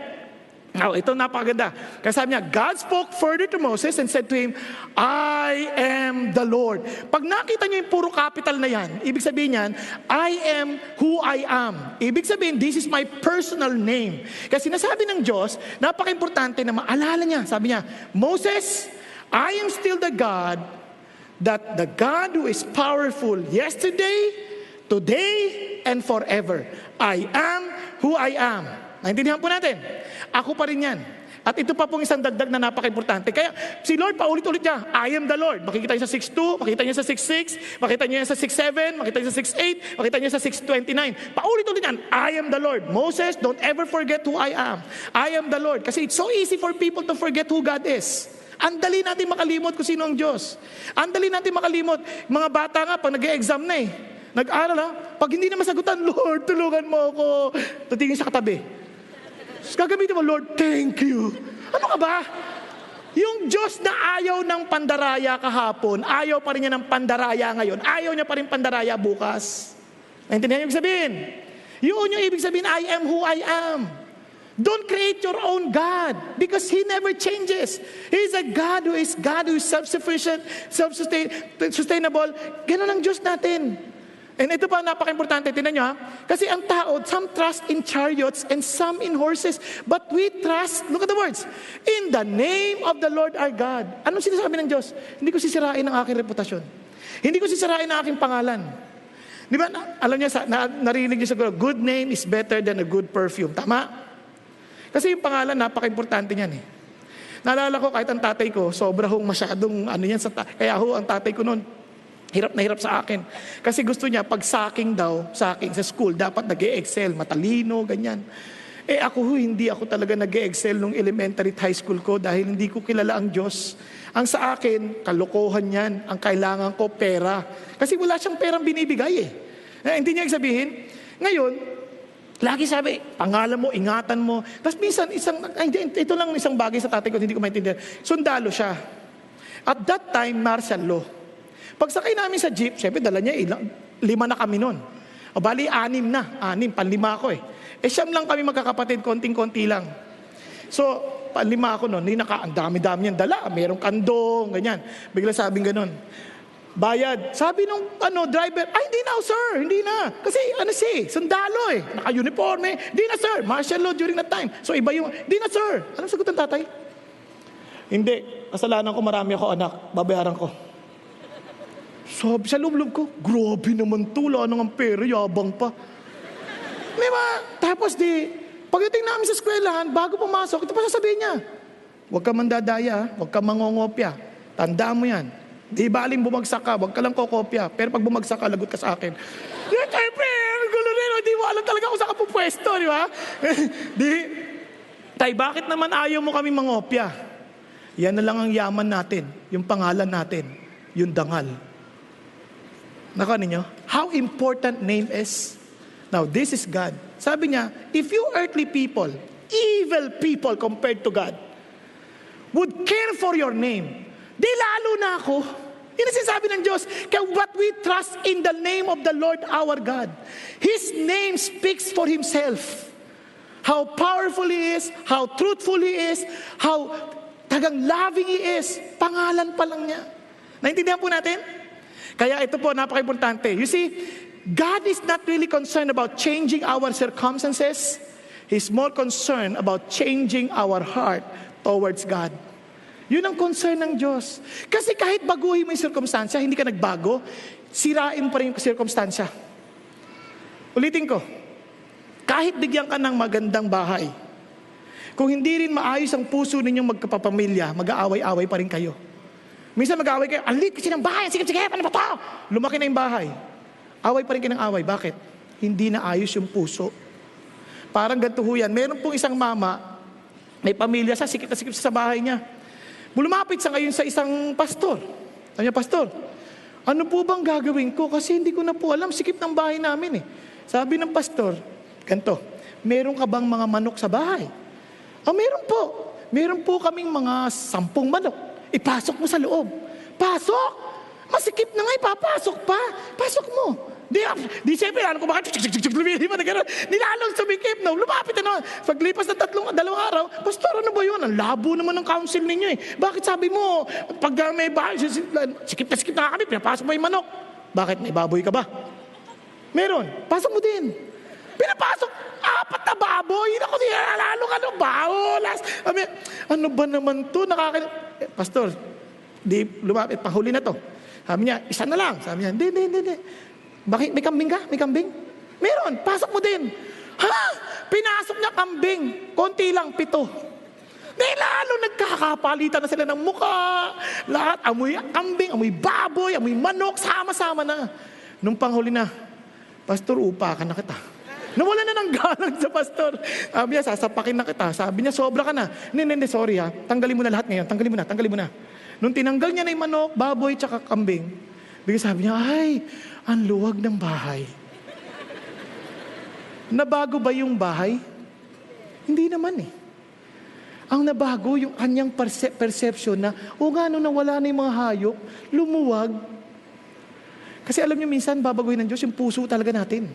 Now, ito napakaganda. Kasi sabi niya, God spoke further to Moses and said to him, I am the Lord. Pag nakita niyo yung puro capital na yan, ibig sabihin yan, I am who I am. Ibig sabihin, this is my personal name. Kasi sinasabi ng Diyos, napaka-importante na maalala niya. Sabi niya, Moses, I am still the God, that the God who is powerful yesterday, today, and forever. I am who I am. Naintindihan po natin? Ako pa rin yan. At ito pa pong isang dagdag na napaka-importante. Kaya si Lord paulit-ulit niya, I am the Lord. Makikita niyo sa 6.2, makikita niyo sa 6.6, makikita niyo sa 6.7, makikita niyo sa 6.8, makikita niyo sa 6.29. Paulit-ulit yan, I am the Lord. Moses, don't ever forget who I am. I am the Lord. Kasi it's so easy for people to forget who God is. Ang dali natin makalimot kung sino ang Diyos. Ang dali natin makalimot. Mga bata nga, pag nag-e-exam na nag-aaral pag hindi na masagutan, Lord, tulungan mo ako. Tatingin sa katabi. Gagamitin mo, Lord, thank you. Ano ka ba? Yung Diyos na ayaw ng pandaraya kahapon, ayaw pa rin niya ng pandaraya ngayon, ayaw niya pa rin pandaraya bukas. Naintindihan niyo ibig sabihin? Yun yung ibig sabihin, I am who I am. Don't create your own God because He never changes. He is a God who is self-sufficient, self-sustainable. Ganun ang Diyos natin. And ito pa, napaka-importante. Tingnan nyo ha. Kasi ang tao, some trust in chariots and some in horses. But we trust, look at the words, in the name of the Lord our God. Anong sinasabi ng Diyos? Hindi ko sisirain ang aking reputasyon. Hindi ko sisirain ang aking pangalan. Di ba, alam niyo, narinig niyo siguro, good name is better than a good perfume. Tama? Kasi yung pangalan, napaka-importante niyan eh. Naalala ko, kahit ang tatay ko, sobra hong masyadong, kaya ho, ang tatay ko noon, hirap na hirap sa akin. Kasi gusto niya, pag saking sa school, dapat nag-e-excel, matalino, ganyan. Eh ako hindi ako talaga nag-e-excel nung elementary at high school ko dahil hindi ko kilala ang Diyos. Ang sa akin, kalokohan yan. Ang kailangan ko, pera. Kasi wala siyang perang binibigay eh. Hindi niya sabihin. Ngayon, lagi sabi, pangalan mo, ingatan mo. Tapos minsan, ito lang isang bagay sa tatay ko, hindi ko maintindihan. Sundalo siya. At that time, martial law. Pagsakay namin sa jeep, syempre dala niya 5 na kami nun. O bali, 6, panlima ako eh. Siyam lang kami magkakapatid, konting-konti lang. So, panlima ako nun, ang dami-dami niyang dala, merong kandong, ganyan. Bigla sabing ganun. Bayad. Sabi nung driver, ay hindi na sir, hindi na. Kasi sundalo eh, naka-uniforme. Hindi na sir, martial law during that time. So iba yung, hindi na sir. Anong sagot ng tatay? Hindi, kasalanan ko, marami ako anak, babayaran ko. Sabi sa loob-loob ko, grabe naman to, wala nang pera, yabang pa. Diba? Tapos pagdating namin sa eskwelahan, bago pumasok, ito pa sasabihin niya, huwag ka mandadaya, huwag ka mangongopya. Tandaan mo yan. Di baling bumagsak ka, huwag ka lang kokopya. Pero pag bumagsak ka, lagot ka sa akin. Siyempre, gulo rin, di mo alam talaga kung saan ka pupwesto, di ba? Tay, bakit naman ayaw mo kami mangopya? Yan na lang ang yaman natin, yung pangalan natin, yung dangal. Naka ninyo? How important name is? Now, this is God. Sabi niya, if you earthly people, evil people compared to God, would care for your name, di lalo na ako. Yun ang sinasabi ng Diyos. But we trust in the name of the Lord our God. His name speaks for Himself. How powerful He is, how truthful He is, how tagang loving He is. Pangalan pa lang niya. Naintindihan po natin? Kaya ito po, napaka-importante. You see, God is not really concerned about changing our circumstances. He's more concerned about changing our heart towards God. Yun ang concern ng Diyos. Kasi kahit baguhin mo yung sirkumstansya, hindi ka nagbago, sirain pa rin yung sirkumstansya. Ulitin ko, kahit bigyan ka ng magandang bahay, kung hindi rin maayos ang puso ninyong magkapapamilya, mag-aaway-aaway pa rin kayo. Minsan mag-aaway kayo, alit kasi ng bahay, sige, ano ba ito? Lumaki na yung bahay. Away pa rin kayo ng away. Bakit? Hindi na ayos yung puso. Parang ganito ho yan. Meron pong isang mama, may pamilya siya, sikip na sikip sa bahay niya. Lumapit sa ngayon sa isang pastor. Sabi niya, pastor, ano po bang gagawin ko? Kasi hindi ko na po alam, sikip ng bahay namin eh. Sabi ng pastor, ganito, meron ka bang mga manok sa bahay? Meron po. Meron po kaming mga 10 manok. Ipasok mo sa loob. Pasok! Masikip na nga, ipapasok pa. Pasok mo. Di siyempre, ano ko bakit, lumilipat na gano'n. Nilalong sumikip, no? Lumapit na naman. Paglipas ng 2 araw, pastor, ano ba yun? Ang labo naman ng council ninyo eh. Bakit sabi mo, pag may bahay, sikip na kami, pinapasok mo yung manok. Bakit, may baboy ka ba? Meron. Pasok mo din. Pinapasok, 4 na baboy. Ako, nilalalo ka ng baolas. Ano ba naman to? Pastor, di lumapit, pahuli na to. Sabi niya, isa na lang. Sabi niya, hindi. Bakit? May kambing ka? May kambing? Meron. Pasok mo din. Ha? Pinasok niya kambing. Konti lang, 7. Dahil lalo nagkakapalitan na sila ng muka. Lahat, amoy kambing, amoy baboy, amoy manok, sama-sama na. Nung panghuli na, pastor, upa ka na kita. Nawala na ng galang sa pastor. Sabi niya, sasapakin na kita. Sabi niya, sobra ka na. Hindi, sorry ha. Tanggalin mo na lahat ngayon. Tanggalin mo na. Nung tinanggal niya na yung manok, baboy, tsaka kambing, bigla sabi niya, ay, ang luwag ng bahay. Nabago ba yung bahay? Hindi naman eh. Ang nabago yung kanyang perception na, nga, nung nawala na yung mga hayop, lumuwag. Kasi alam niyo, minsan babaguhin ng Diyos yung puso talaga natin.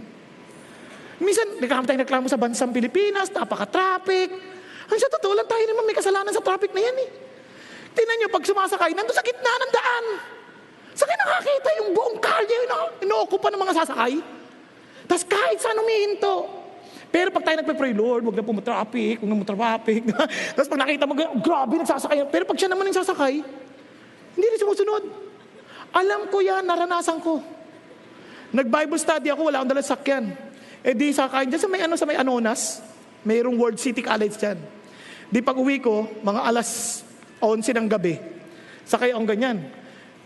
Minsan, reklamo sa bansang Pilipinas, napaka-traffic. Ang sa totoo lang, tayo naman may kasalanan sa traffic na yan eh. Tingnan niyo, pag sumasakay, nandun sa gitna ng daan. Saan kayo nakakita yung buong kalye ino-ocupa ng mga sasakay? Tapos kahit saan humihinto. Pero pag tayo nagpe-pray, Lord, huwag na po traffic, huwag na mo traffic. Tapos pag nakita mo, grabe, nagsasakay. Pero pag siya naman yung sasakay, hindi rin sumusunod. Alam ko yan, naranasan ko. Nag-Bible study ako, wala akong dalang sakyan. Eh di sakay, dyan sa may Anonas, mayroong World City College dyan. Di pag uwi ko, mga alas 11 ng gabi, sakay akong ganyan.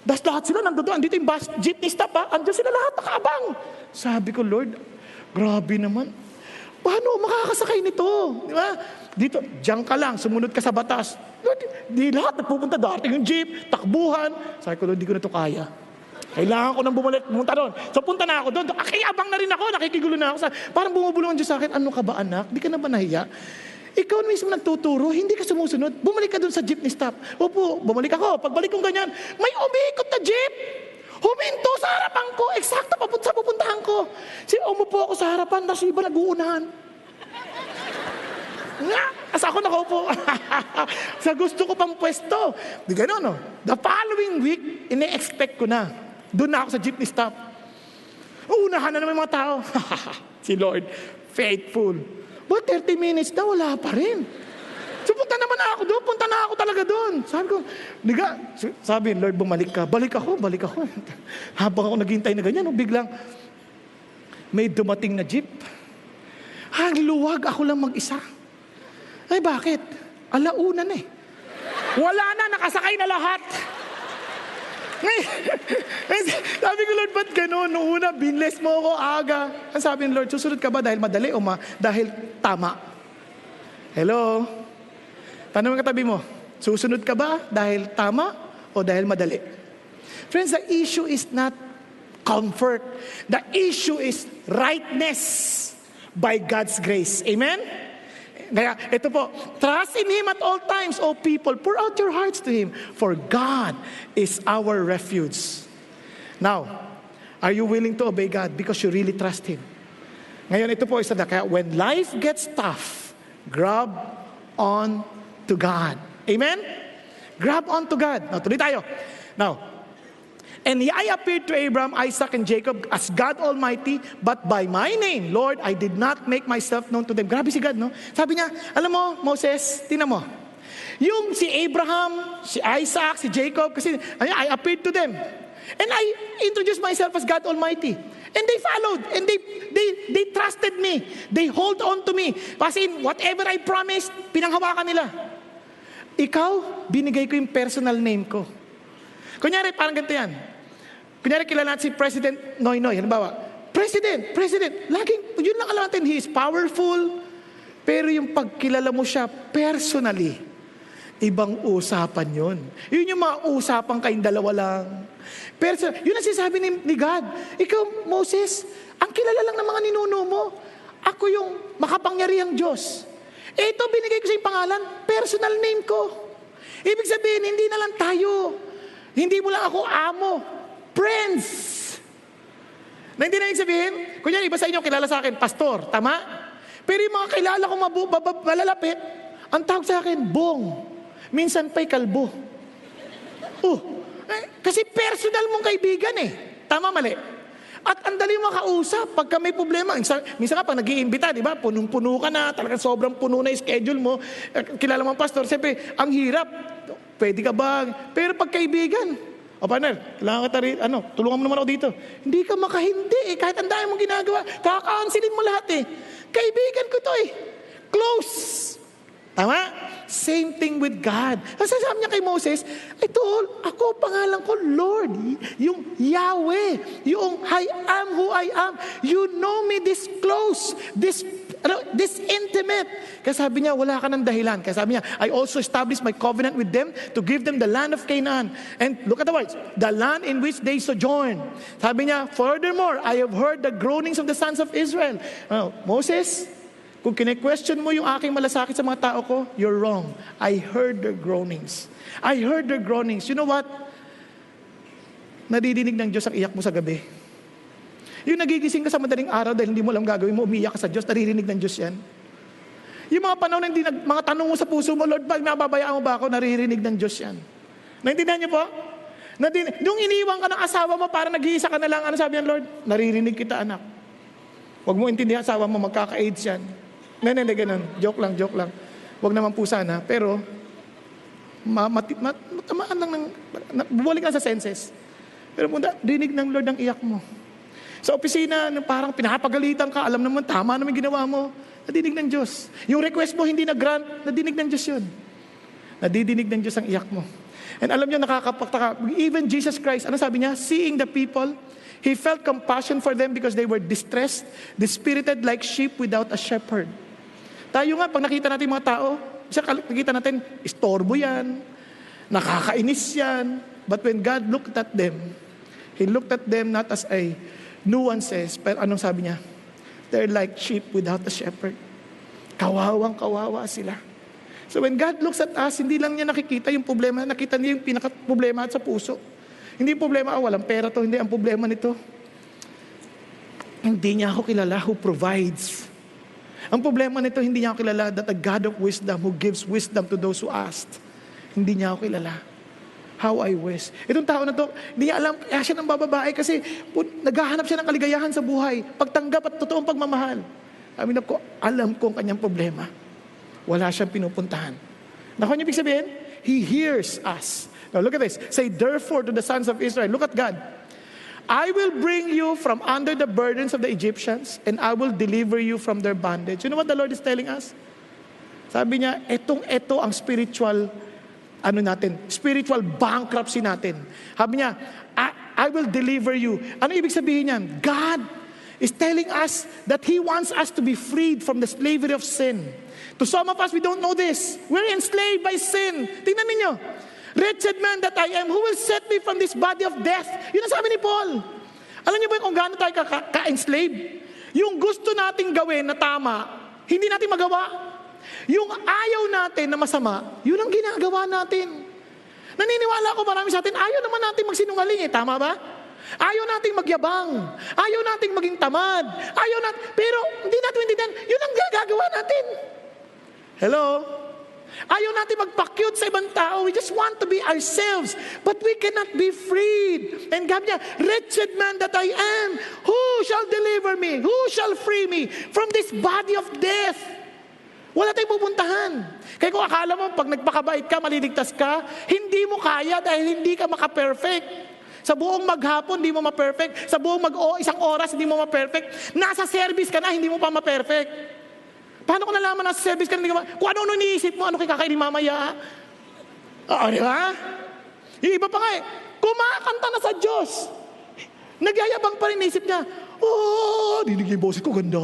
Das lahat sila nandoon, andito yung bus, jeepney stop ha, andyan sila lahat, nakaabang. Sabi ko, Lord, grabe naman. Paano makakasakay nito? Di ba? Dito, diyan ka lang, sumunod ka sa batas. Lord, di lahat nagpupunta, darating yung jeep, takbuhan. Sabi ko, Lord, di ko na ito kaya. Kailangan ko nang pumunta doon. So punta na ako doon. Abang na rin ako, nakikigulo na ako. Parang bumubulong ang Diyos sa akin, ano ka ba anak? Di ka na ba nahiya? Ikaw mismo nagtuturo, hindi ka sumusunod. Bumalik ka doon sa jeepney stop. Opo, bumalik ako. Pagbalik kong ganyan, may umiikot na jeep. Huminto sa harapan ko. Eksakto sa pupuntahan ko. Umupo ako sa harapan, tapos iba nag-uunahan. As ako nakaupo. Sa gusto ko pang pwesto. Di gano'n, no? The following week, ine-expect ko na. Doon na ako sa jeepney stop. Uunahan na naman mga tao. Si Lord, faithful. But 30 minutes na, wala pa rin. So punta naman ako doon, punta na ako talaga doon. Sabi ko, sabi, Lord, bumalik ka. Balik ako. Habang ako naghintay na ganyan, biglang may dumating na jeep. Luwag ako lang mag-isa. Ay, bakit? Alauna na eh. Wala na, nakasakay na lahat. Sabi ko, Lord, ba't ganun? Noong una, binless mo ako aga. Ang sabi ng Lord, susunod ka ba dahil madali o dahil tama? Hello? Tanong ang katabi mo, susunod ka ba dahil tama o dahil madali? Friends, the issue is not comfort. The issue is rightness by God's grace. Amen? Kaya ito po, trust in Him at all times, O people. Pour out your hearts to Him, for God is our refuge. Now, are you willing to obey God because you really trust Him? Ngayon, ito po isa na. Kaya when life gets tough, grab on to God. Amen? Grab on to God. Now, tuloy tayo. Now, and I appeared to Abraham, Isaac, and Jacob as God Almighty, but by my name, Lord, I did not make myself known to them. Grabe si God, no? Sabi niya, alam mo, Moses, tingnan mo. Yung si Abraham, si Isaac, si Jacob, kasi I appeared to them. And I introduced myself as God Almighty. And they followed, and they trusted me. They hold on to me. Kasi whatever I promised, pinanghawakan nila. Ikaw, binigay ko yung personal name ko. Kunyari, parang ganito yan. Kunyari, kilala natin si President Noynoy. Halimbawa, President. Laging, yun lang alam natin, he is powerful. Pero yung pagkilala mo siya personally, ibang usapan yun. Yun yung mga usapan kayong dalawa lang. Pero yun ang sinasabi ni God. Ikaw, Moses, ang kilala lang ng mga ninuno mo. Ako yung makapangyarihang Diyos. Ito, binigay ko sa yung pangalan, personal name ko. Ibig sabihin, hindi na lang tayo. Hindi mo lang ako amo. Friends. Na hindi na ibig sabihin, kunyari, iba sa inyo, kilala sa akin, pastor, tama? Pero yung mga kilala ko malalapit, ang tawag sa akin, bong. Minsan pa'y kalbo. Kasi personal mong kaibigan eh. Tama, mali. At ang dali makausap pagka may problema. Minsan nga pag nag-iimbita, di ba? Punong-puno ka na, talagang sobrang puno na yung schedule mo. Kilala mo ang pastor, siyempre, ang hirap. Pwede ka ba? Pero pag kaibigan, partner, kailangan ka tulungan mo naman ako dito. Hindi ka makahindi eh. Kahit ang dami mong ginagawa, kaka-cancelin mo lahat eh. Kaibigan ko to eh. Close. Tama? Same thing with God. Ang sasabi niya kay Moses, ito, ako, pangalan ko, Lord. Yung Yahweh. Yung I am who I am. You know me this close. This intimate. Kaya sabi niya, wala ka ng dahilan. Kaya sabi niya, I also established my covenant with them to give them the land of Canaan. And look at the words, the land in which they sojourn. Sabi niya, furthermore, I have heard the groanings of the sons of Israel. Moses, kung kine-question mo yung aking malasakit sa mga tao ko, you're wrong. I heard their groanings. I heard their groanings. You know what? Nadidinig ng Diyos ang iyak mo sa gabi. Yung nagigising ka sa madaling araw dahil hindi mo alam gagawin mo, umiiyak ka sa Diyos, naririnig ng Diyos yan. Yung mga panahon na hindi mga tanong mo sa puso mo, Lord, pag nababayaan mo ba ako, naririnig ng Diyos yan. Naintindihan niyo po? Nung iniwan ka ng asawa mo para nag-iisa ka na lang, ano sabi ng Lord? Naririnig kita, anak. Huwag mo intindihan asawa mo, magkaka-AIDS yan. Hindi, ganun. Joke lang. Huwag naman po sana. Pero, matamaan lang bumalik ka sa senses. Pero dinig ng Lord ang iyak mo. Sa opisina, parang pinapagalitan ka, alam naman, tama naman ginawa mo. Nadinig ng Diyos. Yung request mo hindi na-grant, nadinig ng Diyos yun. Nadidinig ng Diyos ang iyak mo. And alam niyo, nakakapagtaka. Even Jesus Christ, ano sabi niya? Seeing the people, He felt compassion for them because they were distressed, dispirited like sheep without a shepherd. Tayo nga, pag nakita natin mga tao, nakita natin, istorbo yan, nakakainis yan. But when God looked at them, He looked at them not as a nuances, pero anong sabi niya? They're like sheep without a shepherd. Kawawang-kawawa sila. So when God looks at us, hindi lang niya nakikita yung problema, nakita niya yung pinaka-problema sa puso. Hindi problema, walang pera to, hindi ang problema nito. Hindi niya ako kilala who provides. Ang problema nito, hindi niya ako kilala that a God of wisdom who gives wisdom to those who asked. Hindi niya ako kilala. How I wish. Itong tao na to, hindi niya alam, kaya siya ng bababae kasi naghahanap siya ng kaligayahan sa buhay, pagtanggap at totoong pagmamahal. Sabi na ko, alam ko ang kanyang problema. Wala siyang pinupuntahan. Nakuha niyo ibig sabihin? He hears us. Now look at this. Say, therefore to the sons of Israel, look at God. I will bring you from under the burdens of the Egyptians and I will deliver you from their bondage. You know what the Lord is telling us? Sabi niya, ito ang spiritual spiritual bankruptcy natin. Sabi niya, I will deliver you. Ano ibig sabihin niyan? God is telling us that He wants us to be freed from the slavery of sin. To some of us, we don't know this. We're enslaved by sin. Tingnan ninyo. Wretched man that I am, who will set me from this body of death? Yun ang sabi ni Paul. Alam niyo ba kung gaano tayo ka-enslave? Yung gusto nating gawin na tama, hindi natin magawa. Yung ayaw natin na masama, yun ang ginagawa natin. Naniniwala ako marami sa atin, ayaw naman natin magsinungaling tama ba? Ayaw nating magyabang, ayaw nating maging tamad, pero hindi natin maintindihan, yun ang gagagawa natin. Hello? Ayaw natin magpa-cute sa ibang tao, we just want to be ourselves, but we cannot be freed. And God niya, wretched man that I am, who shall deliver me? Who shall free me from this body of death? Wala tayong pupuntahan. Kaya kung akala mo, pag nagpakabait ka, maliligtas ka, hindi mo kaya dahil hindi ka maka-perfect. Sa buong maghapon, hindi mo ma-perfect. Sa buong isang oras, hindi mo ma-perfect. Nasa service ka na, hindi mo pa ma-perfect. Paano kung nalaman nasa service ka na, kung ano iniisip mo, ano kakainin mamaya? Di ba? Yung iba pa nga kumakanta na sa Diyos. Nagyayabang pa rin isip niya, dinig yung boses ko, ganda.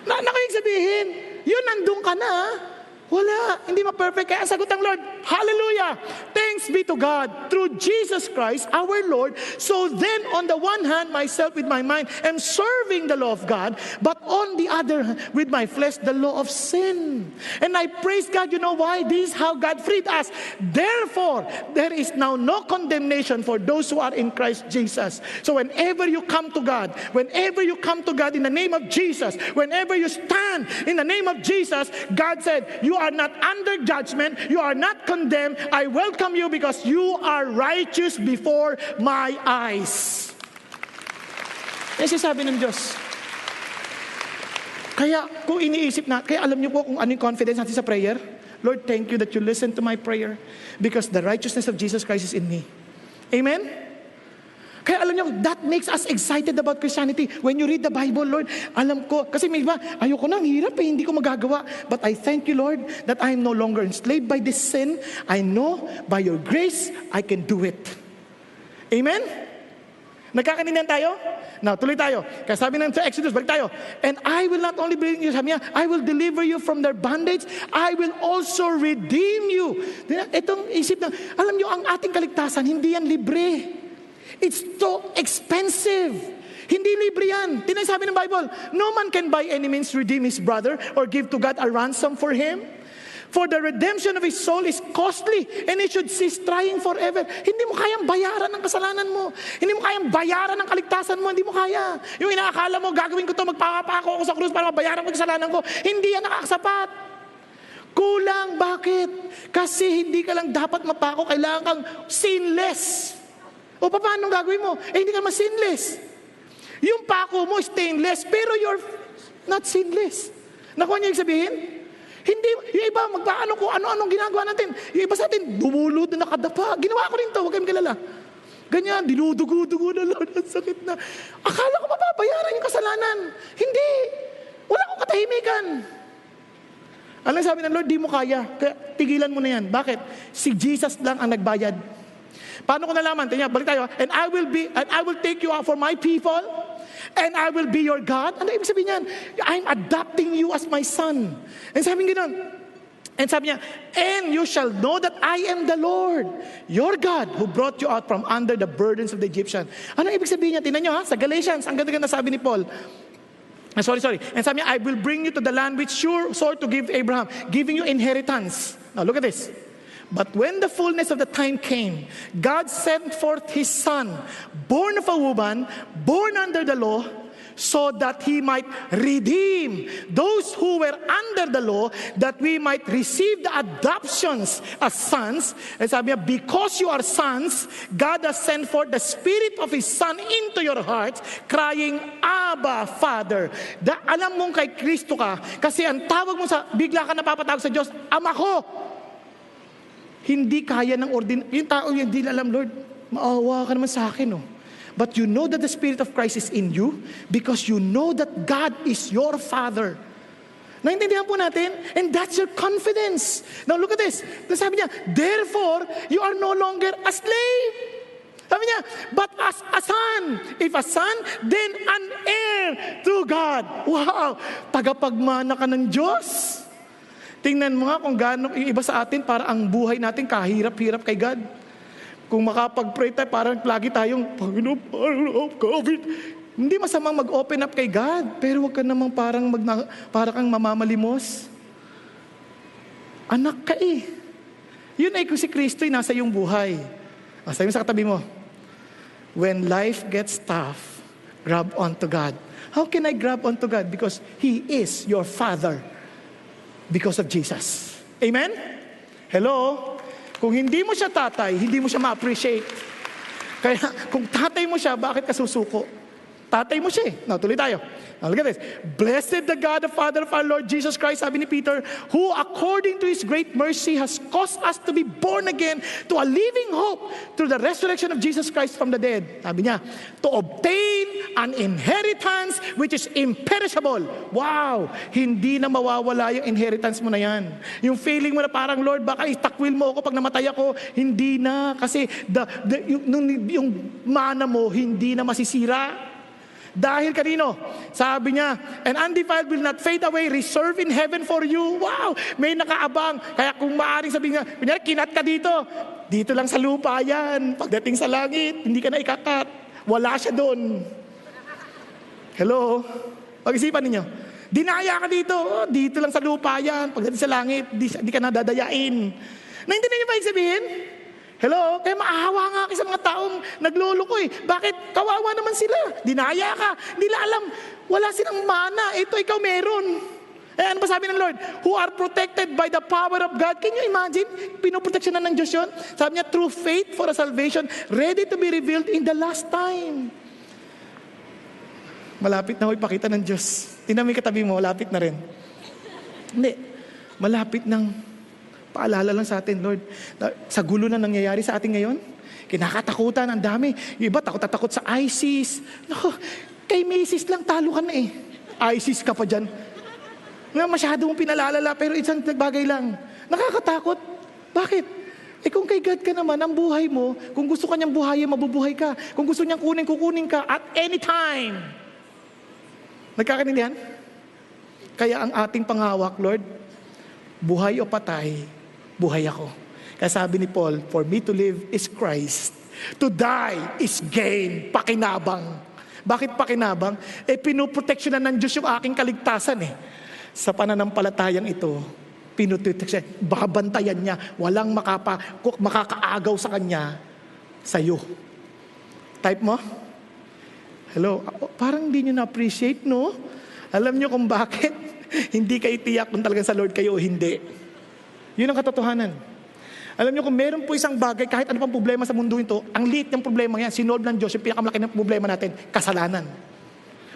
Nakayig sabihin, yun, nandun ka na. Wala, hindi ma-perfect. Kaya ang sagot ng Lord, hallelujah! Thanks be to God through Jesus Christ, our Lord. So then, on the one hand, myself with my mind am serving the law of God, but on the other hand, with my flesh, the law of sin. And I praise God, you know why? This is how God freed us. Therefore, there is now no condemnation for those who are in Christ Jesus. So whenever you come to God, in the name of Jesus, whenever you stand in the name of Jesus, God said, you are not under judgment, you are not condemned, I welcome you because you are righteous before my eyes. Yan sinasabi ng Diyos. Kaya kung iniisip na, kaya alam niyo po kung ano yung confidence natin sa prayer? Lord, thank you that you listen to my prayer because the righteousness of Jesus Christ is in me. Amen? Kaya alam niyo, that makes us excited about Christianity. When you read the Bible, Lord, alam ko, kasi may iba, ayoko na, ang hirap hindi ko magagawa. But I thank you, Lord, that I am no longer enslaved by this sin. I know, by your grace, I can do it. Amen? Nagkakanindihan tayo? Now, tuloy tayo. Kaya sabi ng sa Exodus, balik tayo. And I will not only bring you, sabi niya, I will deliver you from their bondage, I will also redeem you. Itong isip na, alam niyo, ang ating kaligtasan, hindi yan libre. It's so expensive. Hindi libre yan. Tinasabi ng Bible, no man can by any means redeem his brother or give to God a ransom for him. For the redemption of his soul is costly, and he should cease trying forever. Hindi mo kayang bayaran ng kasalanan mo. Hindi mo kayang bayaran ng kaligtasan mo. Hindi mo kaya. Yung inaakala mo, gagawin ko to, magpapako ako sa krus para mabayaran ko yung kasalanan ko. Hindi yan nakakasapat. Kulang. Bakit? Kasi hindi ka lang dapat mapako. Kailangan kang sinless. O paano gagawin mo? Hindi ka naman sinless. Yung pako mo stainless, pero you're not sinless. Nakuha niyo yung sabihin? Hindi, yung iba, magpaano ko, ano-anong ginagawa natin. Yung iba sa atin, dumulod na nakadapa. Ginawa ko rin to, huwag kayong kilala. Ganyan, dinudugo-dugo na, Lord, ang sakit na. Akala ko mapapayaran yung kasalanan. Hindi. Wala akong katahimikan. Ano sabi ng Lord, di mo kaya. Kaya tigilan mo na yan. Bakit? Si Jesus lang ang nagbayad. Paano ko nalaman? Tingnan, balik tayo. And I will take you out for my people. And I will be your God. Ano ibig sabihin niyan? I'm adopting you as my son. And sabi niya gano'n. And sabi niya, and you shall know that I am the Lord, your God, who brought you out from under the burdens of the Egyptian. Ano ibig sabihin niya? Tingnan niyo ha, sa Galatians, ang ganda-ganda sabi ni Paul. Sorry. And sabi niya, I will bring you to the land which sure swore to give Abraham, giving you inheritance. Now look at this. But when the fullness of the time came, God sent forth his son, born of a woman, born under the law, so that he might redeem those who were under the law, that we might receive the adoptions as sons. And sabi niya, because you are sons, God has sent forth the Spirit of His Son into your hearts, crying, Abba, Father. Alam mong kay Kristo ka, kasi ang tawag mo sa, bigla ka napapatawag sa Diyos, Ama ko. Hindi kaya ng yung tao yung hindi alam, Lord, maawa ka naman sa akin, oh. But you know that the Spirit of Christ is in you because you know that God is your Father. Naintindihan po natin? And that's your confidence. Now look at this. Sabi niya, therefore, you are no longer a slave. Sabi niya, but as a son. If a son, then an heir to God. Wow! Tagapagmana ka ng Diyos. Tingnan mo nga kung gaano yung iba sa atin, para ang buhay natin kahirap-hirap kay God. Kung makapag-pray tayo, parang lagi tayong, Panginoon, COVID. Hindi masamang mag-open up kay God, pero wag ka namang parang kang mamamalimos. Anak ka eh. Yun ay kung si Kristo'y nasa iyong buhay. Sabi mo sa katabi mo, when life gets tough, grab onto God. How can I grab onto God? Because He is your Father. Because of Jesus. Amen? Hello? Kung hindi mo siya tatay, hindi mo siya ma-appreciate. Kaya kung tatay mo siya, bakit ka susuko? Tatay mo siya eh. Now, tuloy tayo. Now, look at this. Blessed the God, the Father of our Lord Jesus Christ, sabi ni Peter, who according to His great mercy has caused us to be born again to a living hope through the resurrection of Jesus Christ from the dead. Sabi niya, to obtain an inheritance which is imperishable. Wow! Hindi na mawawala yung inheritance mo na yan. Yung feeling mo na parang, Lord, baka itakwil mo ako pag namatay ako. Hindi na. Kasi yung mana mo, hindi na masisira. Dahil kanino? Sabi niya, and undefiled will not fade away, reserved in heaven for you. Wow! May nakaabang. Kaya kung maaaring sabihin nga, kunyari, kinat ka dito lang sa lupa yan. Pagdating sa langit, hindi ka na ikakat. Wala siya doon. Hello? Pag-isipan ninyo. Dinaya ka dito lang sa lupa yan. Pagdating sa langit, di ka na dadayain. Naintindihan niyo ba yung sabihin? Hello? Kaya maahawa nga kayo sa mga taong nagluloko eh. Bakit? Kawawa naman sila. Dinaya ka. Hindi nila alam. Wala silang mana. Ito, ikaw meron. Eh, ano pa sabi ng Lord? Who are protected by the power of God. Can you imagine? Pinoproteksyonan ng Diyos yun. Sabi niya, through faith for a salvation, ready to be revealed in the last time. Malapit na ho ipakita ng Diyos. Tingnan mo yung katabi mo, malapit na rin. Hindi. Malapit ng paalala lang sa atin, Lord. Sa gulo na nangyayari sa atin ngayon, kinakatakutan, ang dami. Yung iba, takot sa ISIS. Naku, kay Macy's lang, talo ka na eh. ISIS ka pa dyan. Nga, masyado mong pinalalala, pero isang bagay lang. Nakakatakot. Bakit? Eh kung kay God ka naman, ang buhay mo, kung gusto ka niyang buhayin, mabubuhay ka. Kung gusto niyang kukunin ka at any time. Nagkakaintindihan? Kaya ang ating panghawak, Lord, buhay o patay, buhay ako. Kaya sabi ni Paul, for me to live is Christ. To die is gain. Pakinabang. Bakit pakinabang? Eh, pinoproteksyonan ng Diyos yung aking kaligtasan eh. Sa pananampalatayang ito, Pinututik siya. Baka bantayan niya. Walang makakaagaw sa kanya sa'yo. Type mo? Hello? Parang hindi nyo na-appreciate, no? Alam nyo kung bakit? Hindi kayo tiyak kung talagang sa Lord kayo o hindi. Yun ang katotohanan. Alam nyo kung meron po isang bagay, kahit ano pang problema sa mundo ito, ang liit ng problema yan, sinolve ng Diyos, yung pinakamalaki ng problema natin, kasalanan.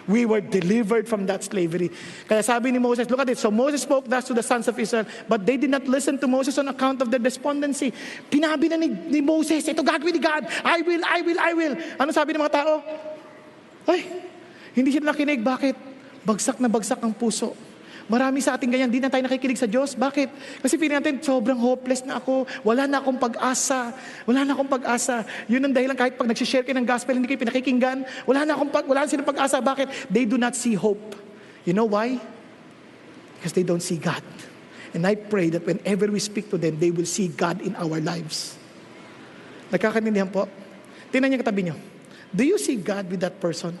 We were delivered from that slavery. Kaya sabi ni Moses, look at it. So Moses spoke thus to the sons of Israel, but they did not listen to Moses on account of their despondency. Pinabi na ni Moses, ito gagawin ni God. I will. Ano sabi ng mga tao? Ay, hindi sila nakinig. Bakit? Bagsak na bagsak ang puso. Marami sa ating ganyan, di na tayo nakikinig sa Diyos. Bakit? Kasi feeling natin, sobrang hopeless na ako. Wala na akong pag-asa. Yun ang dahilan kahit pag nagsishare kayo ng gospel, hindi kayo pinakikinggan. Wala na silang pag-asa. Bakit? They do not see hope. You know why? Because they don't see God. And I pray that whenever we speak to them, they will see God in our lives. Nagkakanindihan po? Tingnan niyo katabi niyo. Do you see God with that person?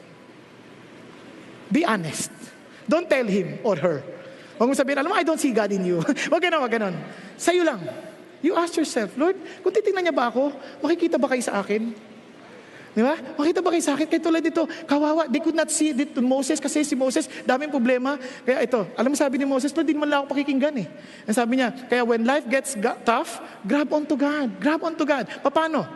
Be honest. Don't tell him or her. Huwag mo sabihin, alam mo, I don't see God in you. Wag ganon. Sa'yo lang. You ask yourself, Lord, kung titingnan niya ba ako, makikita ba kayo sa akin? Di ba? Makita ba kayo sa akin? Kaya tulad dito, kawawa, they could not see it to Moses kasi si Moses, daming problema. Kaya ito, alam mo sabi ni Moses, Lord, di naman lang ako pakikinggan eh. Ang sabi niya, kaya when life gets tough, grab onto God. Paano?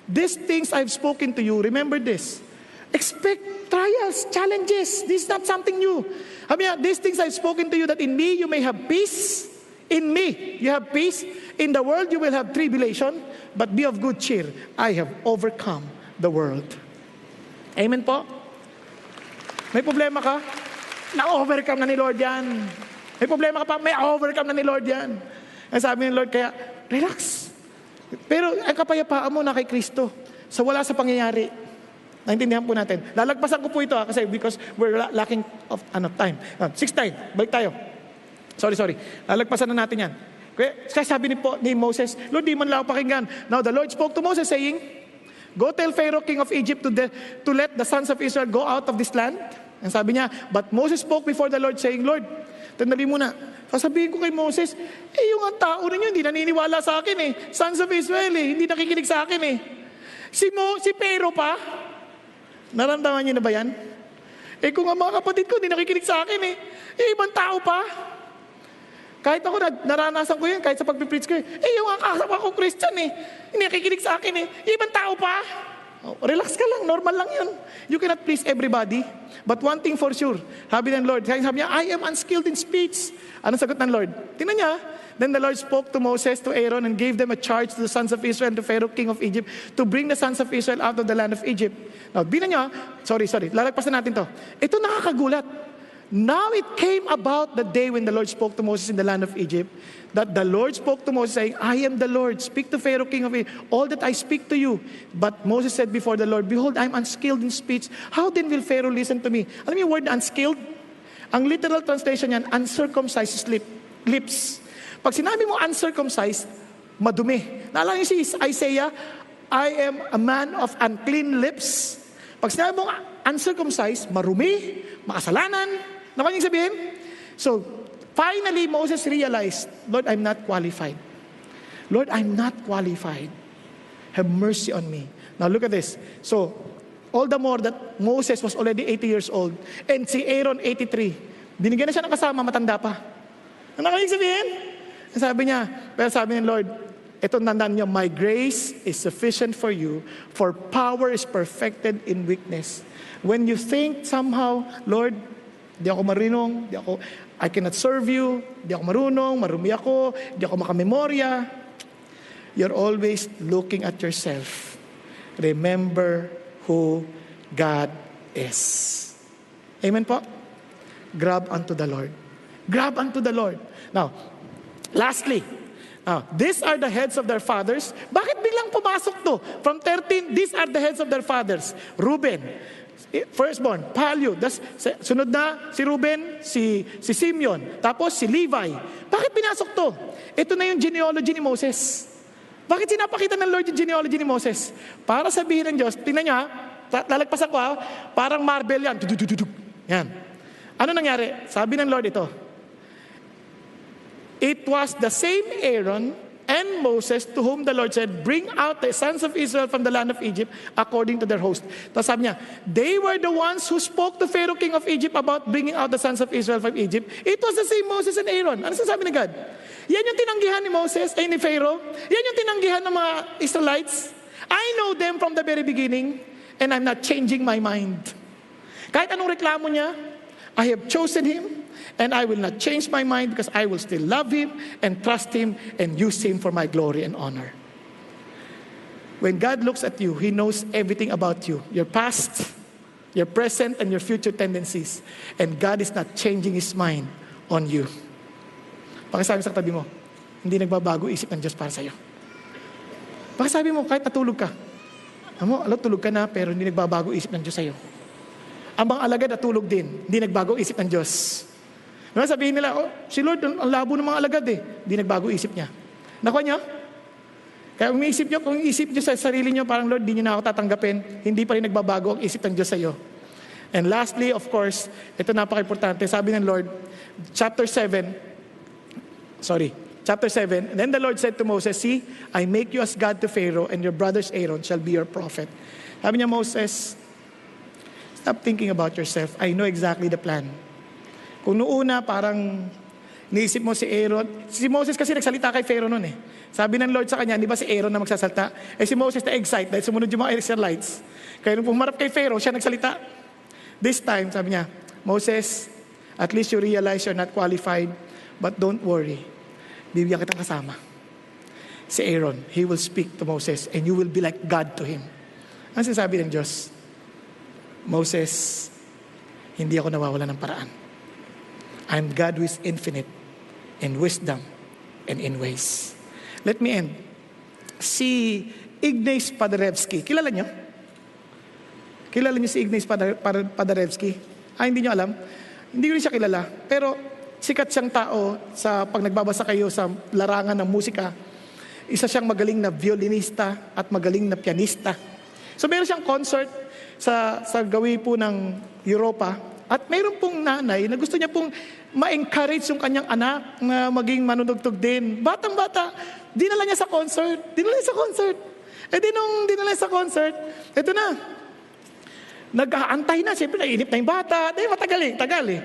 These things I've spoken to you, remember this. Expect trials, challenges. This is not something new. Sabi niya, these things I've spoken to you that in me you may have peace. In me you have peace. In the world you will have tribulation. But be of good cheer. I have overcome the world. Amen po? May problema ka? Na-overcome na ni Lord yan. May problema ka pa? May overcome na ni Lord yan. Ang sabi ni Lord, kaya relax. Pero ang kapayapaan mo na kay Kristo. So wala sa pangyayari. Naintindihan po natin. Lalagpasan ko po ito kasi because we're lacking of time. 6:10, balik tayo. Sorry. Lalagpasan na natin yan. Kaya sabi ni Moses, Lord, di man lang ako pakinggan. Now the Lord spoke to Moses saying, go tell Pharaoh, king of Egypt, to let the sons of Israel go out of this land. Ang sabi niya, but Moses spoke before the Lord saying, Lord, tandali muna. Sasabihin ko kay Moses, yung ang tao ninyo hindi naniniwala sa akin eh. Sons of Israel hindi nakikinig sa akin eh. Si Pharaoh pa, naramdaman niyo na ba yan? Kung ang mga kapatid ko, hindi nakikinig sa akin ibang tao pa. Kahit ako, naranasan ko yan, kahit sa pagpipreach ko yung kasama ko Christian hindi nakikinig sa akin ibang tao pa. Relax ka lang, normal lang yun. You cannot please everybody. But one thing for sure, sabi ng Lord, sabi niya, I am unskilled in speech. Anong sagot ng Lord? Tingnan niya, then the Lord spoke to Moses, to Aaron, and gave them a charge to the sons of Israel and to Pharaoh, king of Egypt, to bring the sons of Israel out of the land of Egypt. Now, bilang niya, sorry, lalagpasan natin to. Ito nakakagulat. Now it came about the day when the Lord spoke to Moses in the land of Egypt, that the Lord spoke to Moses saying, I am the Lord, speak to Pharaoh, king of Egypt, all that I speak to you. But Moses said before the Lord, behold, I am unskilled in speech. How then will Pharaoh listen to me? Alam niyo yung word unskilled? Ang literal translation niyan, uncircumcised lips. Pag sinabi mo uncircumcised, madumi. Naalala niyo si Isaiah, I am a man of unclean lips. Pag sinabi mo uncircumcised, marumi, makasalanan. Naman yung sabihin? So, finally, Moses realized, Lord, I'm not qualified. Lord, I'm not qualified. Have mercy on me. Now, look at this. So, all the more that Moses was already 80 years old and si Aaron 83. Binigyan na siya ng kasama, matanda pa. Ano kayong sabihin? Sabi niya, pero sabi ng Lord, ito tandaan niyo, my grace is sufficient for you, for power is perfected in weakness. When you think somehow, Lord, di ako marunong, I cannot serve you, di ako marunong, marumi ako, di ako makamemorya, you're always looking at yourself. Remember who God is. Amen po? Grab unto the Lord. Grab unto the Lord. Now, lastly, these are the heads of their fathers. Bakit biglang pumasok to? From 13, these are the heads of their fathers. Reuben, firstborn, Palio. Sunod na si Reuben, si Simeon. Tapos si Levi. Bakit pinasok to? Ito na yung genealogy ni Moses. Bakit sinapakita ng Lord yung genealogy ni Moses? Para sabihin ng Diyos, tingnan niya, lalagpasan ko parang marble yan. Yan. Ano nangyari? Sabi ng Lord ito, It was the same Aaron and Moses to whom the Lord said, bring out the sons of Israel from the land of Egypt according to their host. Tapos sabi niya, they were the ones who spoke to Pharaoh, king of Egypt, about bringing out the sons of Israel from Egypt. It was the same Moses and Aaron. Ano sasabi ni God? Yan yung tinanggihan ni Moses, ni Pharaoh. Yan yung tinanggihan ng mga Israelites. I know them from the very beginning, and I'm not changing my mind. Kahit anong reklamo niya, I have chosen him, and I will not change my mind because I will still love him and trust him and use him for my glory and honor. When God looks at you, He knows everything about you, your past, your present, and your future tendencies. And God is not changing His mind on you. Pakisabi sa tabi mo, hindi nagbabago isip ng Diyos para sa iyo. Pakisabi mo, kahit natulog ka, tulog ka na pero hindi nagbabago isip ng Diyos sa iyo. Ang mga alagad natulog din, hindi nagbago isip ng Diyos. Diba, sabihin nila, si Lord, ang labo ng mga alagad Hindi nagbago isip niya. Nakuha niyo? Kaya kung iisip niyo sa sarili niyo, parang Lord, di niyo na ako tatanggapin, hindi pa rin nagbabago ang isip ng Diyos sa iyo. And lastly, of course, ito napaka-importante, sabi ng Lord, chapter 7, and then the Lord said to Moses, see, I make you as God to Pharaoh, and your brothers Aaron shall be your prophet. Sabi niya, Moses, stop thinking about yourself. I know exactly the plan. Kung noona parang niisip mo si Aaron, si Moses kasi nagsalita kay Pharaoh noon Sabi ng Lord sa kanya, di ba si Aaron na magsasalta? Si Moses na-excite dahil sumunod yung mga Israelites. Kaya nung pumarap kay Pharaoh, siya nagsalita. This time, sabi niya, Moses, at least you realize you're not qualified, but don't worry. Bibigyan kitang kasama. Si Aaron, he will speak to Moses and you will be like God to him. Ang sinasabi ng Diyos, Moses, hindi ako nawawala ng paraan. I'm God who is infinite in wisdom and in ways. Let me end. Si Ignaz Paderewski, kilala niyo? Kilala niyo si Ignaz Paderewski? Hindi niyo alam? Hindi ko rin siya kilala. Pero sikat siyang tao sa pag nagbabasa kayo sa larangan ng musika. Isa siyang magaling na violinista at magaling na pianista. So meron siyang concert sa gawi po ng Europa. At mayroon pong nanay na gusto niya pong ma-encourage yung kanyang anak na maging manunugtog din. Batang-bata, dinala niya sa concert. Nung dinala niya sa concert, eto na. Nag-aantay na. Siyempre, nainip na yung bata. Tagal eh.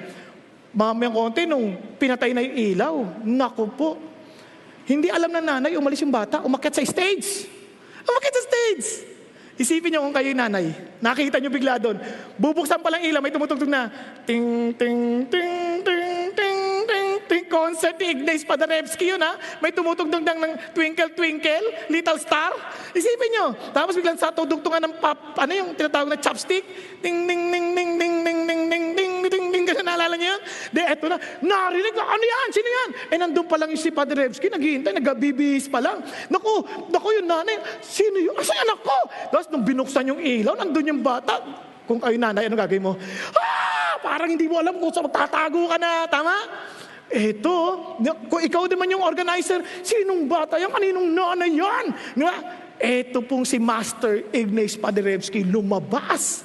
Mamayang konti nung pinatay na yung ilaw. Naku po. Hindi alam na nanay, umalis yung bata, umakyat sa stage. Isipin niyo kung kayo yung nanay. Nakikita niyo bigla doon. Bubuksan pa lang ilaw, may tumutugtog na ting, ting, ting, ting, ting, ting, ting. Concert ni Ignaz Paderewski yun May tumutugtog ng Twinkle, Twinkle, Little Star. Isipin niyo. Tapos biglang sa tudugtungan ng pop, yung tinatawag na chopstick. Ting, ting, ting, ting, ting, ting, ting, ting, ting, ting, ting. Kasi naalala niyo yun? Eto na. Narinig na, ano yan? Sino yan? Nandun pa lang yung si Paderewski, naghihintay, nagbibihis pa lang. Naku, yung nanay. Sino yun? Asa anak ko? Tapos nung binuksan yung ilaw, nandun yung bata. Kung kayo nanay, ano gagawin mo? Parang hindi mo alam kung saan magtatago ka na. Tama? Eto, kung ikaw naman yung organizer, sinong bata yan? Kaninong nanay yan? Diba? Eto pong si Master Ignaz Paderewski lumabas.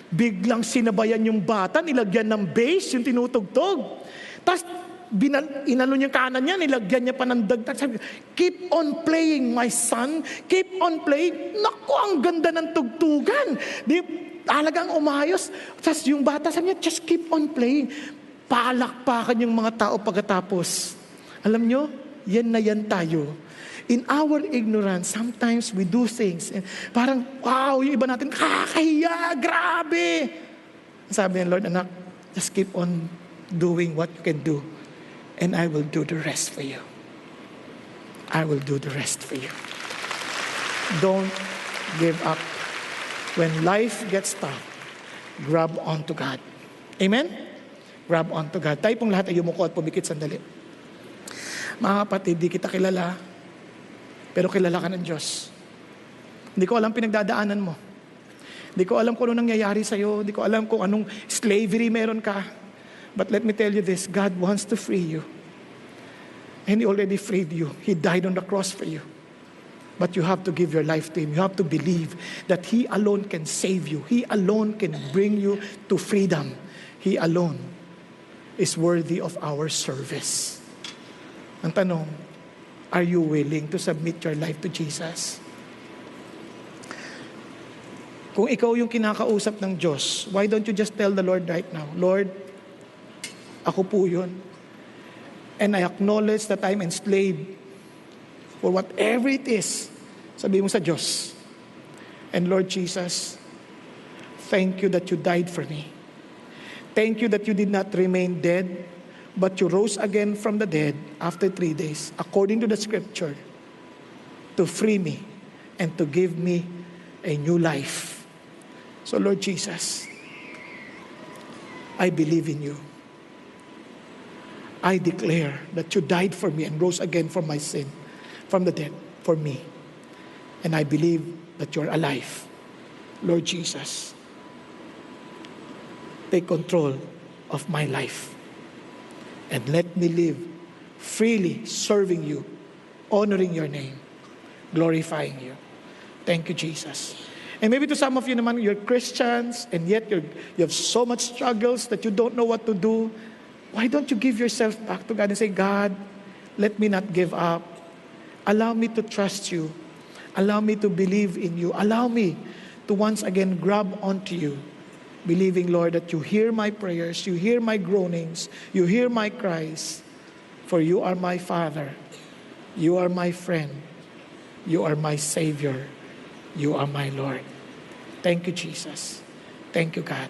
Biglang sinabayan yung bata, nilagyan ng bass, yung tinutugtog. Tapos, inano niya kanan niya, nilagyan niya pa ng dagdag. Sabi, keep on playing, my son. Keep on playing. Naku, ang ganda ng tugtugan. Talagang umayos. Tapos yung bata, sabi niya, just keep on playing. Palakpakan yung mga tao pagkatapos. Alam niyo, yan na yan tayo. In our ignorance, sometimes we do things. And parang, wow, yung iba natin, kakahiya, grabe. Sabi ng Lord, anak, just keep on doing what you can do. And I will do the rest for you. I will do the rest for you. Don't give up. When life gets tough, grab onto God. Amen? Grab onto God. Tayo pong lahat ay yumuko at pumikit sandali. Mga kapatid, di kita kilala, pero kilala ka ng Diyos. Hindi ko alam pinagdadaanan mo. Hindi ko alam kung anong nangyayari sa'yo. Hindi ko alam kung anong slavery meron ka. But let me tell you this, God wants to free you. And He already freed you. He died on the cross for you. But you have to give your life to Him. You have to believe that He alone can save you. He alone can bring you to freedom. He alone is worthy of our service. Ang tanong, are you willing to submit your life to Jesus? Kung ikaw yung kinakausap ng Diyos, why don't you just tell the Lord right now, Lord, ako po yun. And I acknowledge that I'm enslaved for whatever it is. Sabi mo sa Diyos. And Lord Jesus, thank you that you died for me. Thank you that you did not remain dead, but you rose again from the dead after 3 days, according to the scripture, to free me and to give me a new life. So Lord Jesus, I believe in you. I declare that you died for me and rose again from my sin, from the dead, for me. And I believe that you're alive. Lord Jesus, take control of my life and let me live freely serving you, honoring your name, glorifying you. Thank you, Jesus. And maybe to some of you naman, you're Christians and yet you have so much struggles that you don't know what to do. Why don't you give yourself back to God and say, God, let me not give up. Allow me to trust you. Allow me to believe in you. Allow me to once again grab onto you, believing, Lord, that you hear my prayers, you hear my groanings, you hear my cries, for you are my Father, you are my friend, you are my Savior, you are my Lord. Thank you, Jesus. Thank you, God.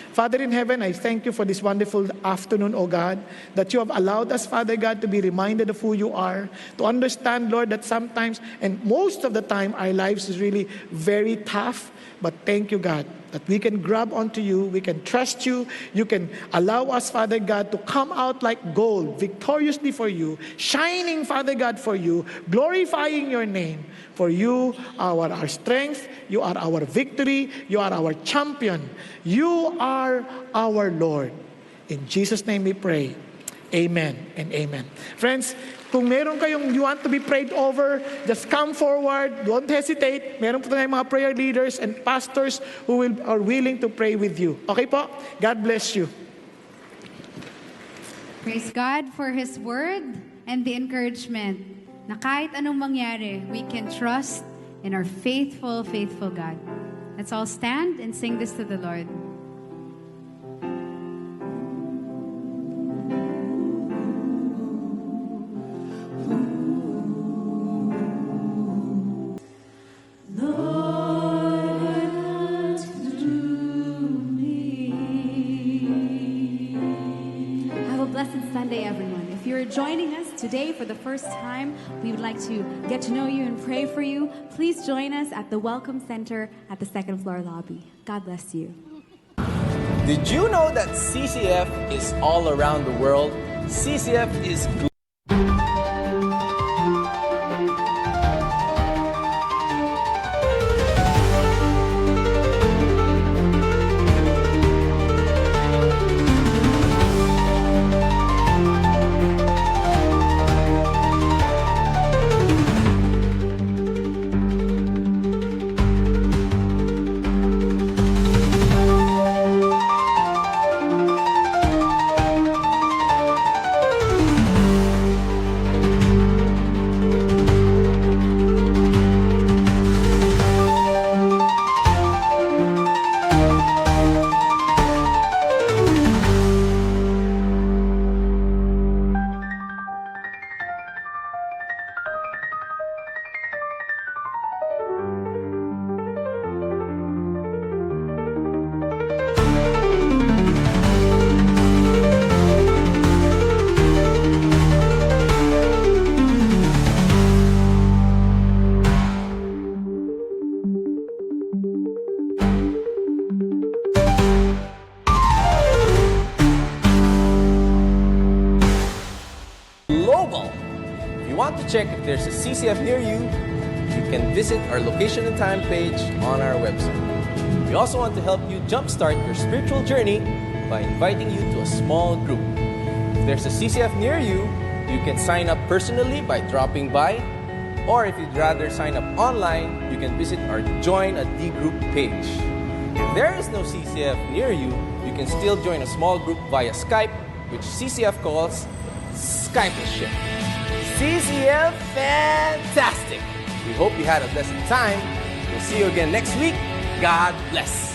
Father in heaven, I thank you for this wonderful afternoon, O God, that you have allowed us, Father God, to be reminded of who you are, to understand, Lord, that sometimes, and most of the time, our lives is really very tough. But thank you, God, that we can grab onto you, we can trust you, you can allow us, Father God, to come out like gold, victoriously for you, shining, Father God, for you, glorifying your name. For you are our strength, you are our victory, you are our champion, you are our Lord. In Jesus' name we pray. Amen and amen. Friends, kung meron kayong you want to be prayed over, just come forward. Don't hesitate. Meron po tayong mga prayer leaders and pastors who are willing to pray with you. Okay po? God bless you. Praise God for His Word and the encouragement na kahit anong mangyari, we can trust in our faithful, faithful God. Let's all stand and sing this to the Lord. Sunday, everyone. If you're joining us today for the first time, we would like to get to know you and pray for you. Please join us at the Welcome Center at the second floor lobby. God bless you. Did you know that CCF is all around the world? CCF is global. If you want to check if there's a CCF near you, you can visit our location and time page on our website. We also want to help you jumpstart your spiritual journey by inviting you to a small group. If there's a CCF near you, you can sign up personally by dropping by, or if you'd rather sign up online, you can visit our Join a D Group page. If there is no CCF near you, you can still join a small group via Skype, which CCF calls Skype-ship. CCF Fantastic! We hope you had a blessed time. We'll see you again next week. God bless.